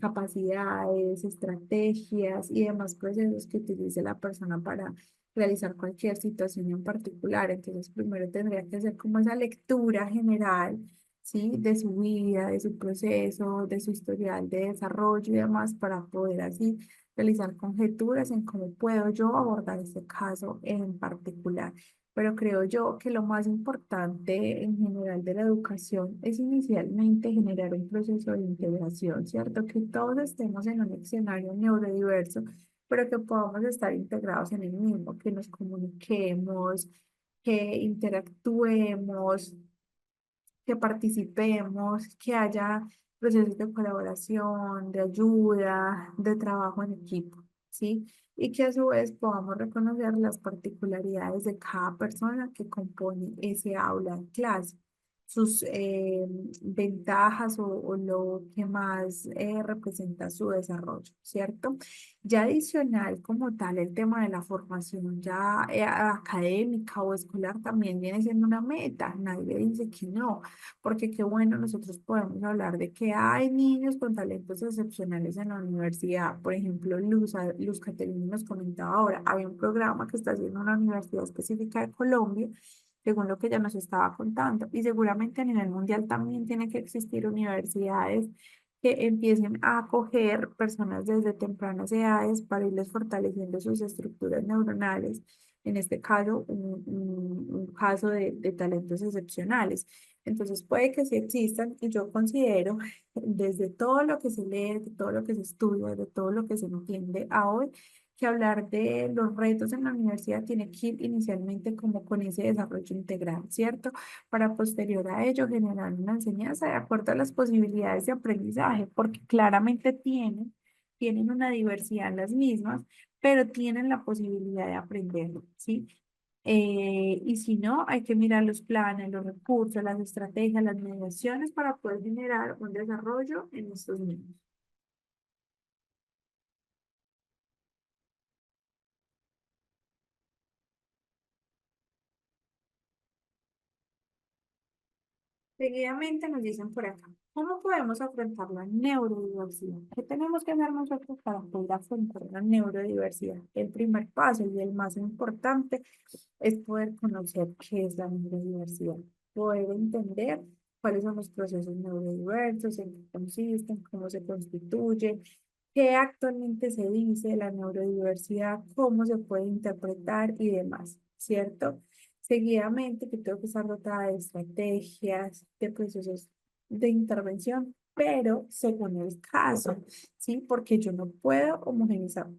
capacidades, estrategias y demás procesos que utilice la persona para realizar cualquier situación en particular. Entonces, primero tendría que hacer como esa lectura general, ¿sí? De su vida, de su proceso, de su historial de desarrollo y demás, para poder así realizar conjeturas en cómo puedo yo abordar este caso en particular. Pero creo yo que lo más importante en general de la educación es inicialmente generar un proceso de integración, ¿cierto? Que todos estemos en un escenario neurodiverso, pero que podamos estar integrados en el mismo, que nos comuniquemos, que interactuemos, que participemos, que haya procesos de colaboración, de ayuda, de trabajo en equipo, ¿sí? Y que a su vez podamos reconocer las particularidades de cada persona que compone ese aula de clase, sus ventajas o lo que más representa su desarrollo, ¿cierto? Ya adicional como tal, el tema de la formación ya académica o escolar también viene siendo una meta, nadie dice que no, porque qué bueno, nosotros podemos hablar de que hay niños con talentos excepcionales en la universidad. Por ejemplo, Luz Caterina nos comentaba ahora, hay un programa que está haciendo una universidad específica de Colombia, según lo que ella nos estaba contando, y seguramente a nivel mundial también tiene que existir universidades que empiecen a acoger personas desde tempranas edades para irles fortaleciendo sus estructuras neuronales, en este caso, un caso de talentos excepcionales. Entonces puede que sí existan y yo considero, desde todo lo que se lee, de todo lo que se estudia, de todo lo que se entiende a hoy, que hablar de los retos en la universidad tiene que ir inicialmente como con ese desarrollo integral, ¿cierto? Para posterior a ello generar una enseñanza de acuerdo a las posibilidades de aprendizaje, porque claramente tienen una diversidad en las mismas, pero tienen la posibilidad de aprender, ¿sí? Y si no, hay que mirar los planes, los recursos, las estrategias, las mediaciones para poder generar un desarrollo en estos niños. Seguidamente nos dicen por acá, ¿cómo podemos afrontar la neurodiversidad? ¿Qué tenemos que hacer nosotros para poder afrontar la neurodiversidad? El primer paso y el más importante es poder conocer qué es la neurodiversidad, poder entender cuáles son los procesos neurodiversos, en qué consisten, cómo se constituyen, qué actualmente se dice de la neurodiversidad, cómo se puede interpretar y demás, ¿cierto? Seguidamente, que tengo que estar dotada de estrategias, de procesos de intervención, pero según el caso, ¿sí? Porque yo no puedo homogeneizar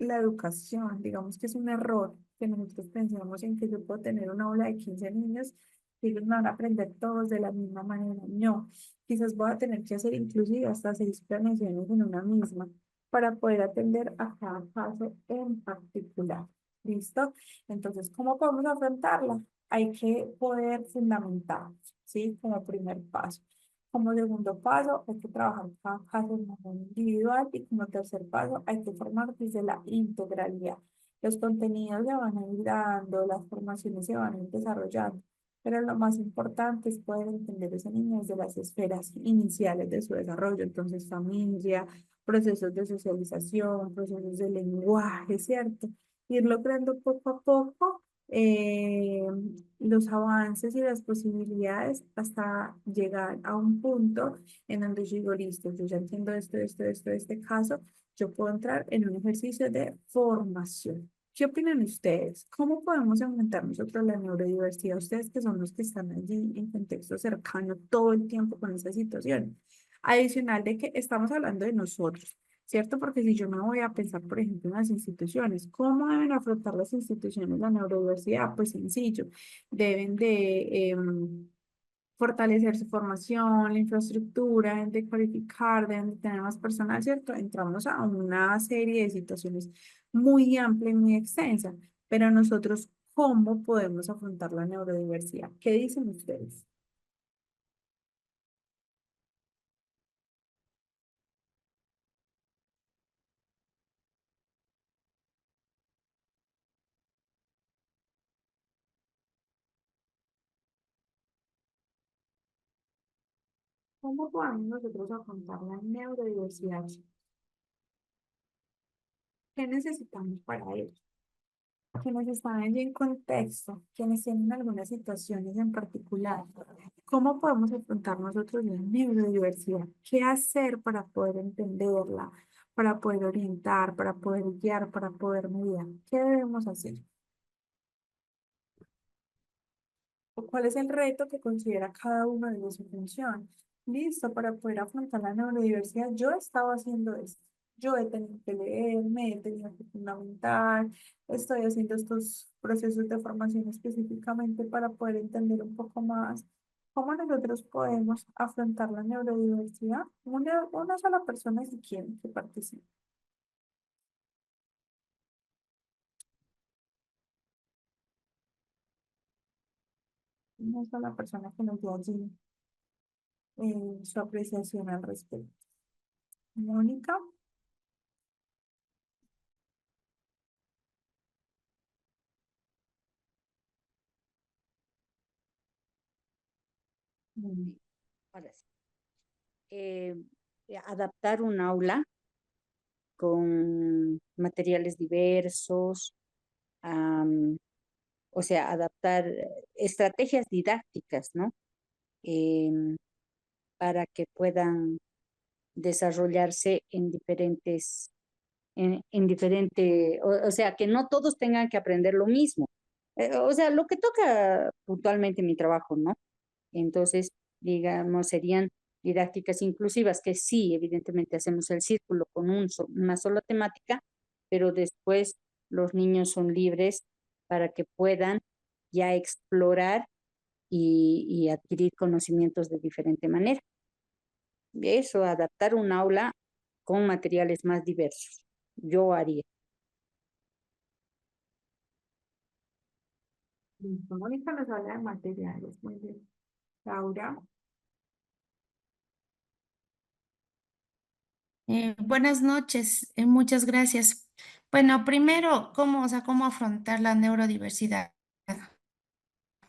la educación. Digamos que es un error que nosotros pensamos en que yo puedo tener una aula de 15 niños y ellos van a aprender todos de la misma manera. No, quizás voy a tener que hacer inclusive hasta 6 planeaciones en una misma para poder atender a cada caso en particular. ¿Listo? Entonces, ¿cómo podemos afrontarla? Hay que poder fundamentar, ¿sí? Como primer paso. Como segundo paso, hay que trabajar cada caso de manera individual y como tercer paso, hay que formar desde la integralidad. Los contenidos se van a ir dando, las formaciones se van a ir desarrollando, pero lo más importante es poder entender ese niño desde las esferas iniciales de su desarrollo, entonces familia, procesos de socialización, procesos de lenguaje, ¿cierto? Ir logrando poco a poco eh, los avances y las posibilidades hasta llegar a un punto en donde yo digo, listo, yo ya entiendo este caso, yo puedo entrar en un ejercicio de formación. ¿Qué opinan ustedes? ¿Cómo podemos aumentar nosotros la neurodiversidad? Ustedes que son los que están allí en contexto cercano todo el tiempo con esa situación. Adicional de que estamos hablando de nosotros. ¿Cierto? Porque si yo me voy a pensar, por ejemplo, en las instituciones, ¿cómo deben afrontar las instituciones la neurodiversidad? Pues sencillo, deben de fortalecer su formación, la infraestructura, deben de cualificar, deben de tener más personal, ¿cierto? Entramos a una serie de situaciones muy amplia y muy extensa, pero nosotros, ¿cómo podemos afrontar la neurodiversidad? ¿Qué dicen ustedes? ¿Cómo podemos nosotros afrontar la neurodiversidad? ¿Qué necesitamos para ello? Quienes están allí en contexto, quienes tienen algunas situaciones en particular, ¿cómo podemos afrontar nosotros la neurodiversidad? ¿Qué hacer para poder entenderla, para poder orientar, para poder guiar, para poder mediar? ¿Qué debemos hacer? ¿O cuál es el reto que considera cada uno de su función? Listo, para poder afrontar la neurodiversidad, yo he estado haciendo esto. Yo he tenido que leer, me he tenido que fundamentar, estoy haciendo estos procesos de formación específicamente para poder entender un poco más cómo nosotros podemos afrontar la neurodiversidad. Una sola persona si quieren que participe. Una sola persona que nos dé allí su apreciación al respecto. Mónica. Ahora sí. Adaptar un aula con materiales diversos, o sea, adaptar estrategias didácticas, ¿no? Para que puedan desarrollarse en diferentes, o sea, que no todos tengan que aprender lo mismo. O sea, lo que toca puntualmente mi trabajo, ¿no? Entonces, digamos, serían didácticas inclusivas, que sí, evidentemente hacemos el círculo con una sola temática, pero después los niños son libres para que puedan ya explorar y adquirir conocimientos de diferente manera. Eso, adaptar un aula con materiales más diversos. Yo haría. Listo, Mónica nos habla de materiales. Muy bien. Laura. Buenas noches, muchas gracias. Bueno, primero, ¿cómo, o sea, cómo afrontar la neurodiversidad?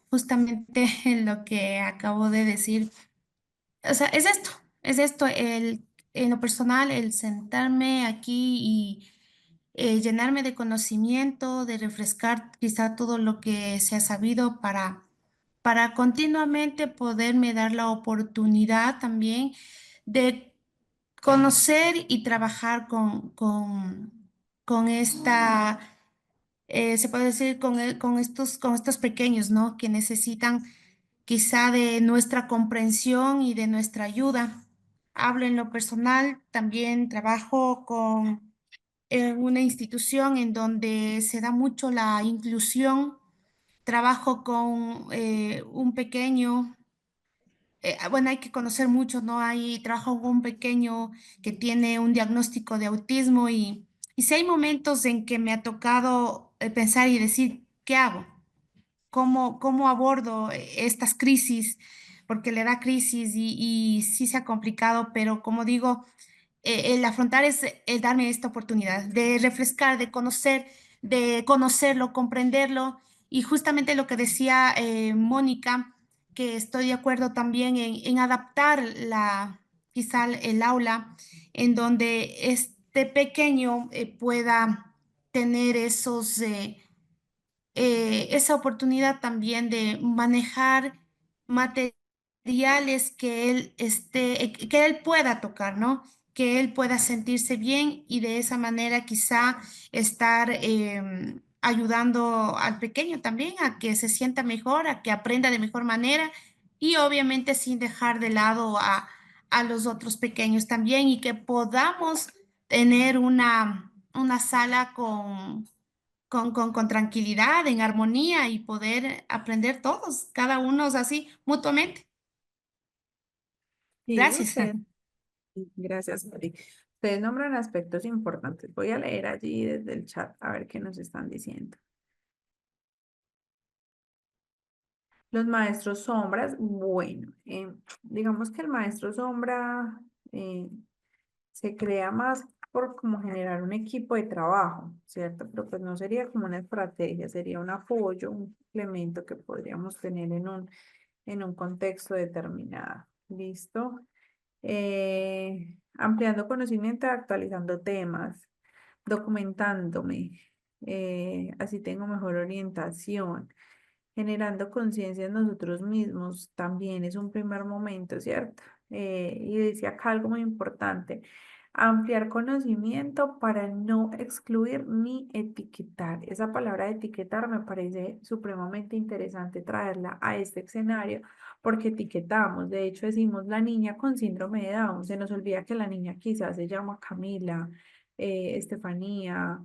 Justamente lo que acabo de decir, o sea, es esto, en lo personal, el sentarme aquí y llenarme de conocimiento, de refrescar quizá todo lo que se ha sabido para continuamente poderme dar la oportunidad también de conocer y trabajar con esta, se puede decir, con estos pequeños, ¿no? Que necesitan quizá de nuestra comprensión y de nuestra ayuda. Hablo en lo personal, también trabajo con una institución en donde se da mucho la inclusión. Trabajo con un pequeño, bueno, hay que conocer mucho, ¿no? Hay trabajo con un pequeño que tiene un diagnóstico de autismo y si hay momentos en que me ha tocado pensar y decir, ¿qué hago? ¿Cómo abordo estas crisis? Porque le da crisis y sí se ha complicado, pero como digo, el afrontar es el darme esta oportunidad de refrescar, de conocerlo, comprenderlo. Y justamente lo que decía Mónica, que estoy de acuerdo también en adaptar quizá el aula en donde este pequeño pueda tener esa oportunidad también de manejar materiales que él pueda tocar, ¿no? Que él pueda sentirse bien y de esa manera quizá estar ayudando al pequeño también a que se sienta mejor, a que aprenda de mejor manera y obviamente sin dejar de lado a los otros pequeños también y que podamos tener una sala con tranquilidad, en armonía y poder aprender todos, cada uno así, mutuamente. Sí, Gracias. usted. Gracias, Mari. Ustedes nombran aspectos importantes. Voy a leer allí desde el chat a ver qué nos están diciendo. Los maestros sombras, bueno, digamos que el maestro sombra eh, se crea más por como generar un equipo de trabajo, ¿cierto? Pero pues no sería como una estrategia, sería un apoyo, un complemento que podríamos tener en un contexto determinado. ¿Listo? ampliando conocimiento, actualizando temas, documentándome, así tengo mejor orientación, generando conciencia en nosotros mismos, también es un primer momento, ¿cierto? Y decía acá algo muy importante, ampliar conocimiento para no excluir ni etiquetar. Esa palabra etiquetar me parece supremamente interesante traerla a este escenario porque etiquetamos, de hecho decimos la niña con síndrome de Down, se nos olvida que la niña quizás se llama Camila, Estefanía,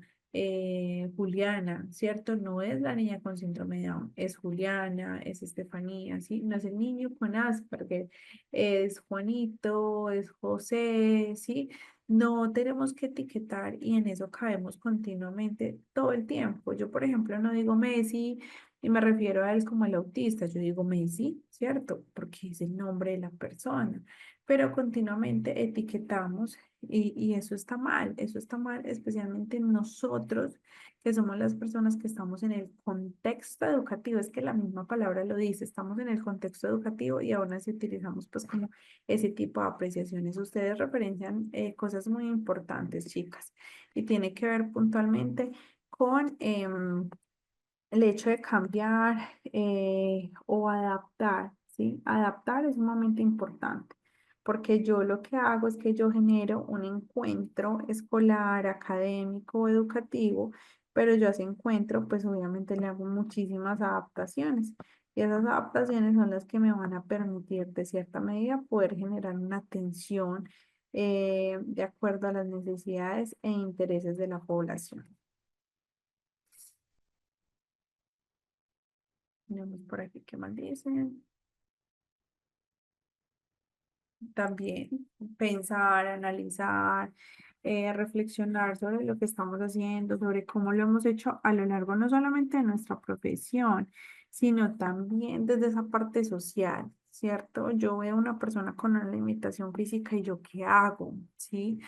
Juliana, ¿cierto? No es la niña con síndrome de Down, es Juliana, es Estefanía, ¿sí? No es el niño con Asperger, es Juanito, es José, ¿sí? No tenemos que etiquetar y en eso caemos continuamente todo el tiempo. Yo, por ejemplo, no digo Messi y me refiero a él como el autista, yo digo Messi, ¿cierto? Porque es el nombre de la persona, pero continuamente etiquetamos y eso está mal, especialmente nosotros que somos las personas que estamos en el contexto educativo, es que la misma palabra lo dice, estamos en el contexto educativo y aún así utilizamos pues como ese tipo de apreciaciones. Ustedes referencian cosas muy importantes, chicas, y tiene que ver puntualmente con el hecho de cambiar o adaptar, ¿sí? Adaptar es sumamente importante, porque yo lo que hago es que yo genero un encuentro escolar, académico, educativo, pero yo a ese encuentro, pues obviamente le hago muchísimas adaptaciones. Y esas adaptaciones son las que me van a permitir, de cierta medida, poder generar una atención de acuerdo a las necesidades e intereses de la población. Tenemos por aquí qué más dicen. También pensar, analizar, reflexionar sobre lo que estamos haciendo, sobre cómo lo hemos hecho a lo largo no solamente de nuestra profesión, sino también desde esa parte social, ¿cierto? Yo veo a una persona con una limitación física y yo qué hago, ¿sí?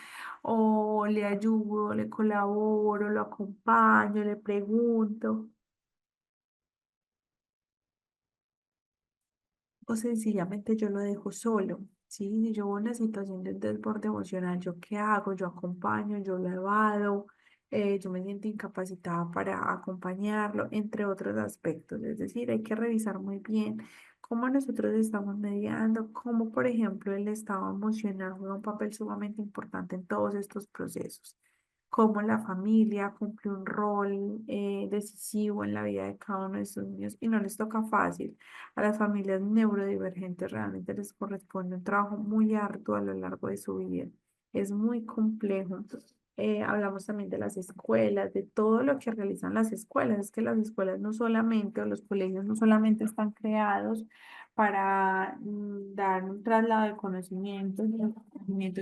O le ayudo, le colaboro, lo acompaño, le pregunto. O sencillamente yo lo dejo solo, ¿sí? Si yo veo una situación de desborde emocional, ¿yo qué hago? Yo acompaño, yo lo evado, yo me siento incapacitada para acompañarlo, entre otros aspectos. Es decir, hay que revisar muy bien cómo nosotros estamos mediando, cómo, por ejemplo, el estado emocional juega un papel sumamente importante en todos estos procesos, cómo la familia cumple un rol decisivo en la vida de cada uno de estos niños y no les toca fácil. A las familias neurodivergentes realmente les corresponde un trabajo muy arduo a lo largo de su vida. Es muy complejo. Hablamos también de las escuelas, de todo lo que realizan las escuelas. Es que las escuelas no solamente, o los colegios no solamente están creados para dar un traslado de conocimientos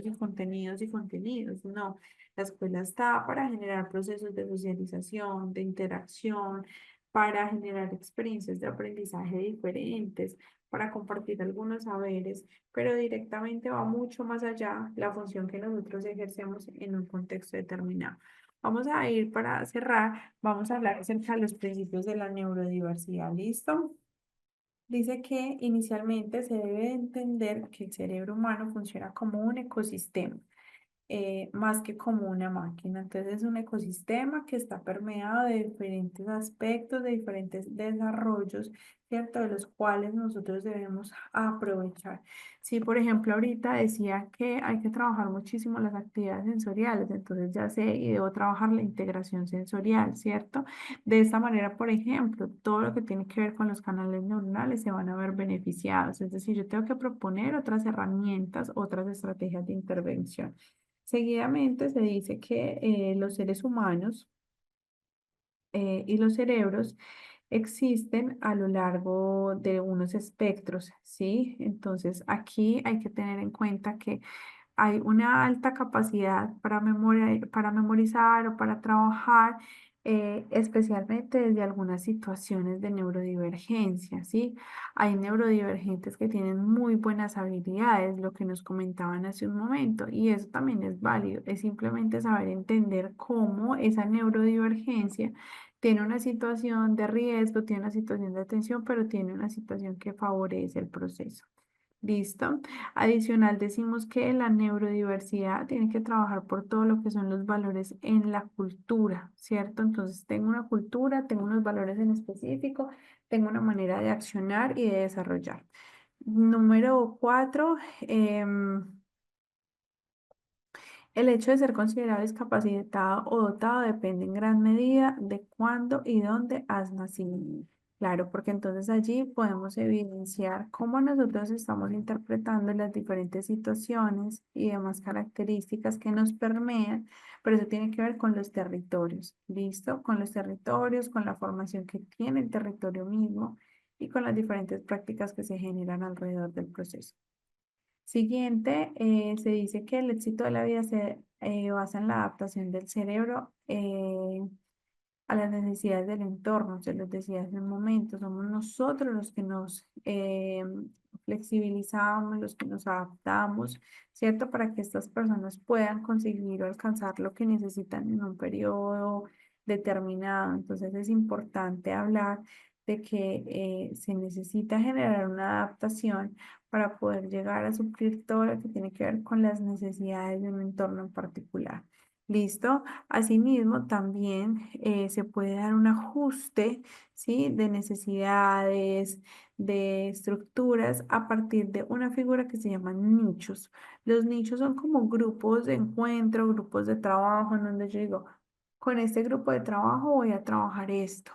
y contenidos, no. La escuela está para generar procesos de socialización, de interacción, para generar experiencias de aprendizaje diferentes, para compartir algunos saberes, pero directamente va mucho más allá la función que nosotros ejercemos en un contexto determinado. Vamos a ir para cerrar, vamos a hablar acerca de los principios de la neurodiversidad. ¿Listo? Dice que inicialmente se debe entender que el cerebro humano funciona como un ecosistema más que como una máquina. Entonces es un ecosistema que está permeado de diferentes aspectos, de diferentes desarrollos, ¿cierto? De los cuales nosotros debemos aprovechar. Sí, por ejemplo, ahorita decía que hay que trabajar muchísimo las actividades sensoriales, entonces ya sé y debo trabajar la integración sensorial, ¿cierto? De esta manera, por ejemplo, todo lo que tiene que ver con los canales neuronales se van a ver beneficiados, es decir, yo tengo que proponer otras herramientas, otras estrategias de intervención. Seguidamente se dice que los seres humanos y los cerebros existen a lo largo de unos espectros, ¿sí? Entonces aquí hay que tener en cuenta que hay una alta capacidad para memorizar o para trabajar, especialmente desde algunas situaciones de neurodivergencia, ¿sí? Hay neurodivergentes que tienen muy buenas habilidades, lo que nos comentaban hace un momento, y eso también es válido, es simplemente saber entender cómo esa neurodivergencia tiene una situación de riesgo, tiene una situación de atención, pero tiene una situación que favorece el proceso. ¿Listo? Adicional, decimos que la neurodiversidad tiene que trabajar por todo lo que son los valores en la cultura, ¿cierto? Entonces, tengo una cultura, tengo unos valores en específico, tengo una manera de accionar y de desarrollar. Número 4, el hecho de ser considerado discapacitado o dotado depende en gran medida de cuándo y dónde has nacido. Claro, porque entonces allí podemos evidenciar cómo nosotros estamos interpretando las diferentes situaciones y demás características que nos permean, pero eso tiene que ver con los territorios, ¿listo? Con los territorios, con la formación que tiene el territorio mismo y con las diferentes prácticas que se generan alrededor del proceso. Siguiente, se dice que el éxito de la vida se basa en la adaptación del cerebro a las necesidades del entorno. Se los decía hace un momento, somos nosotros los que nos flexibilizamos, los que nos adaptamos, ¿cierto? Para que estas personas puedan conseguir o alcanzar lo que necesitan en un periodo determinado. Entonces es importante hablar de que se necesita generar una adaptación para poder llegar a suplir todo lo que tiene que ver con las necesidades de un entorno en particular. ¿Listo? Asimismo, también se puede dar un ajuste, ¿sí? De necesidades, de estructuras a partir de una figura que se llaman nichos. Los nichos son como grupos de encuentro, grupos de trabajo, en donde yo digo, con este grupo de trabajo voy a trabajar esto.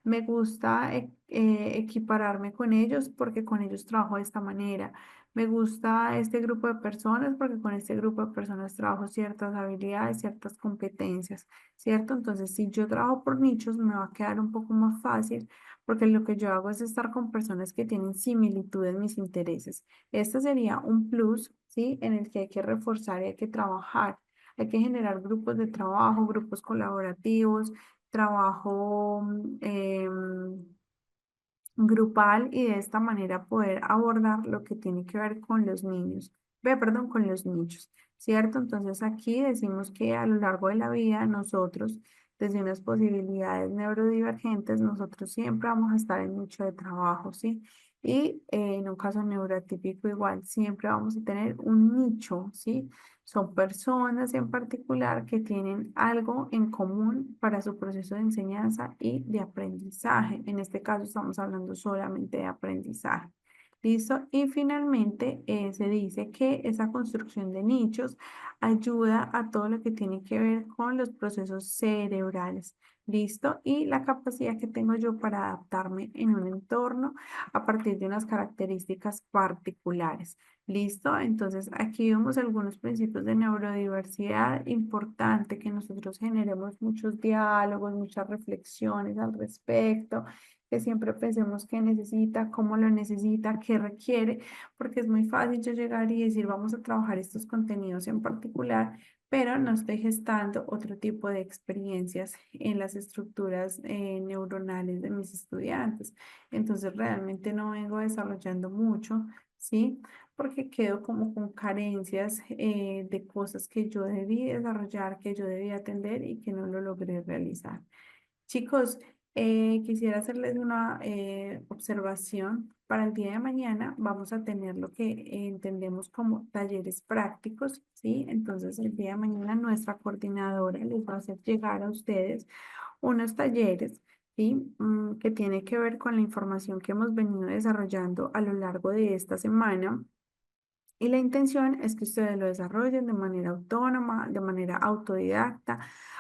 Me gusta equipararme con ellos porque con ellos trabajo de esta manera. Me gusta este grupo de personas porque con este grupo de personas trabajo ciertas habilidades, ciertas competencias, ¿cierto? Entonces, si yo trabajo por nichos, me va a quedar un poco más fácil porque lo que yo hago es estar con personas que tienen similitud en mis intereses. Este sería un plus, ¿sí? En el que hay que reforzar y hay que trabajar. Hay que generar grupos de trabajo, grupos colaborativos, trabajo grupal y de esta manera poder abordar lo que tiene que ver con los niños, perdón, con los nichos, ¿cierto? Entonces aquí decimos que a lo largo de la vida nosotros, desde unas posibilidades neurodivergentes, nosotros siempre vamos a estar en nicho de trabajo, ¿sí? Y en un caso neurotípico igual, siempre vamos a tener un nicho, ¿sí? Son personas en particular que tienen algo en común para su proceso de enseñanza y de aprendizaje. En este caso estamos hablando solamente de aprendizaje. ¿Listo? Y finalmente se dice que esa construcción de nichos ayuda a todo lo que tiene que ver con los procesos cerebrales. ¿Listo? Y la capacidad que tengo yo para adaptarme en un entorno a partir de unas características particulares. ¿Listo? Entonces, aquí vemos algunos principios de neurodiversidad. Importante que nosotros generemos muchos diálogos, muchas reflexiones al respecto, que siempre pensemos qué necesita, cómo lo necesita, qué requiere, porque es muy fácil yo llegar y decir, vamos a trabajar estos contenidos en particular, pero no estoy gestando otro tipo de experiencias en las estructuras neuronales de mis estudiantes. Entonces, realmente no vengo desarrollando mucho, ¿sí? Porque quedo como con carencias de cosas que yo debí desarrollar, que yo debí atender y que no lo logré realizar. Chicos, quisiera hacerles una observación. Para el día de mañana vamos a tener lo que entendemos como talleres prácticos, ¿sí? Entonces, el día de mañana nuestra coordinadora les va a hacer llegar a ustedes unos talleres, ¿sí? Que tiene que ver con la información que hemos venido desarrollando a lo largo de esta semana. Y la intención es que ustedes lo desarrollen de manera autónoma, de manera autodidacta.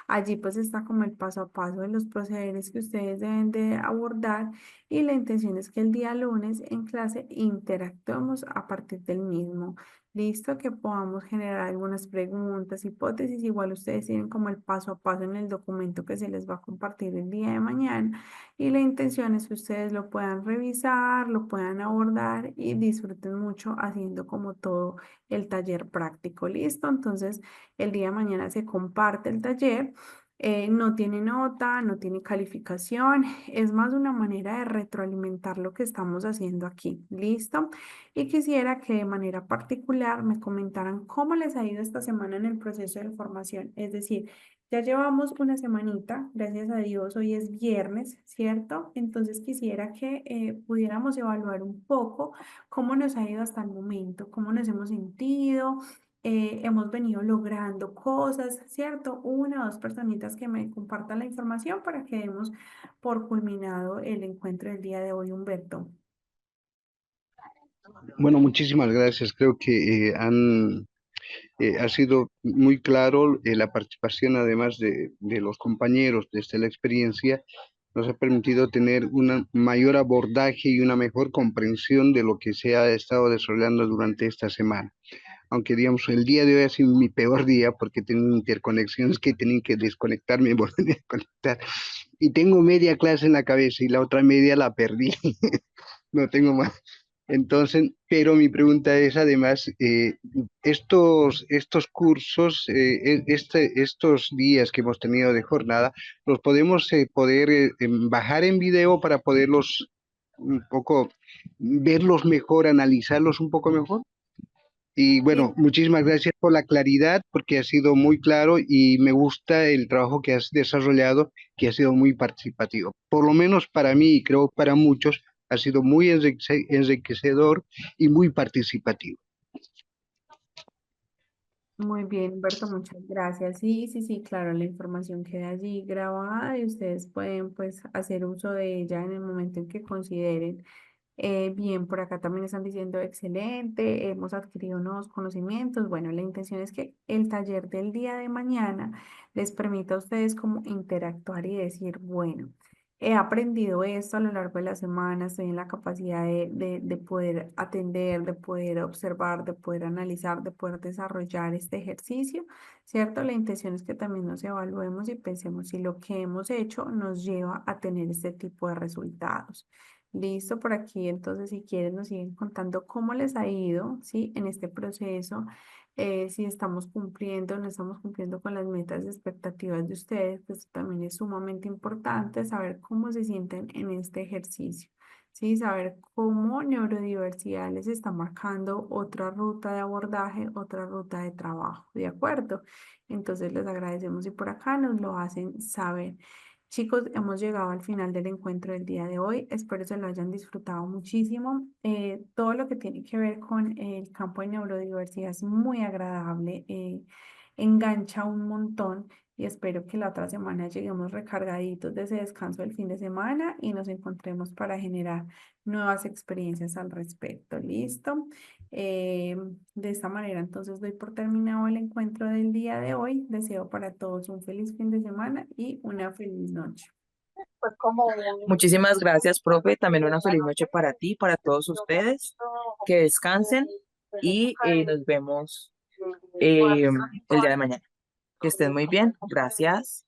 Allí pues está como el paso a paso de los procederes que ustedes deben de abordar y la intención es que el día lunes en clase interactuemos a partir del mismo. Listo, que podamos generar algunas preguntas, hipótesis. Igual ustedes tienen como el paso a paso en el documento que se les va a compartir el día de mañana. Y la intención es que ustedes lo puedan revisar, lo puedan abordar y disfruten mucho haciendo como todo el taller práctico. ¿Listo? Entonces, el día de mañana se comparte el taller. No tiene nota, no tiene calificación, es más una manera de retroalimentar lo que estamos haciendo aquí. ¿Listo? Y quisiera que de manera particular me comentaran cómo les ha ido esta semana en el proceso de formación, es decir, Ya llevamos una semanita, gracias a Dios, hoy es viernes, ¿cierto? Entonces quisiera que pudiéramos evaluar un poco cómo nos ha ido hasta el momento, cómo nos hemos sentido, hemos venido logrando cosas, ¿cierto? Una o dos personitas que me compartan la información para que demos por culminado el encuentro del día de hoy, Humberto. Bueno, muchísimas gracias. Creo que ha sido muy claro la participación, además de los compañeros desde la experiencia, nos ha permitido tener un mayor abordaje y una mejor comprensión de lo que se ha estado desarrollando durante esta semana. Aunque, digamos, el día de hoy ha sido mi peor día porque tengo interconexiones que tenía que desconectarme y volver a conectar. Y tengo media clase en la cabeza y la otra media la perdí. No tengo más. Entonces, pero mi pregunta es además, estos cursos, estos días que hemos tenido de jornada, ¿los podemos bajar en video para poderlos un poco, verlos mejor, analizarlos un poco mejor? Y bueno, muchísimas gracias por la claridad, porque ha sido muy claro y me gusta el trabajo que has desarrollado, que ha sido muy participativo. Por lo menos para mí y creo para muchos, ha sido muy enriquecedor y muy participativo. Muy bien, Humberto, muchas gracias. Sí, sí, sí, claro, la información queda allí grabada y ustedes pueden pues hacer uso de ella en el momento en que consideren. Bien, por acá también están diciendo excelente, hemos adquirido nuevos conocimientos. Bueno, la intención es que el taller del día de mañana les permita a ustedes como interactuar y decir, bueno, he aprendido esto a lo largo de la semana, estoy en la capacidad de poder atender, de poder observar, de poder analizar, de poder desarrollar este ejercicio, ¿cierto? La intención es que también nos evaluemos y pensemos si lo que hemos hecho nos lleva a tener este tipo de resultados. Listo, por aquí entonces si quieren nos siguen contando cómo les ha ido, ¿sí? En este proceso, si estamos cumpliendo, no estamos cumpliendo con las metas y expectativas de ustedes, pues también es sumamente importante saber cómo se sienten en este ejercicio, ¿sí? Saber cómo neurodiversidad les está marcando otra ruta de abordaje, otra ruta de trabajo, ¿de acuerdo? Entonces les agradecemos y por acá nos lo hacen saber. Chicos, hemos llegado al final del encuentro del día de hoy. Espero se lo hayan disfrutado muchísimo. Todo lo que tiene que ver con el campo de neurodiversidad es muy agradable, engancha un montón y espero que la otra semana lleguemos recargaditos de ese descanso del fin de semana y nos encontremos para generar nuevas experiencias al respecto. ¿Listo? De esta manera, entonces doy por terminado el encuentro del día de hoy. Deseo para todos un feliz fin de semana y una feliz noche. Muchísimas gracias, profe. También una feliz noche para ti, para todos ustedes. Que descansen y nos vemos el día de mañana. Que estén muy bien. Gracias.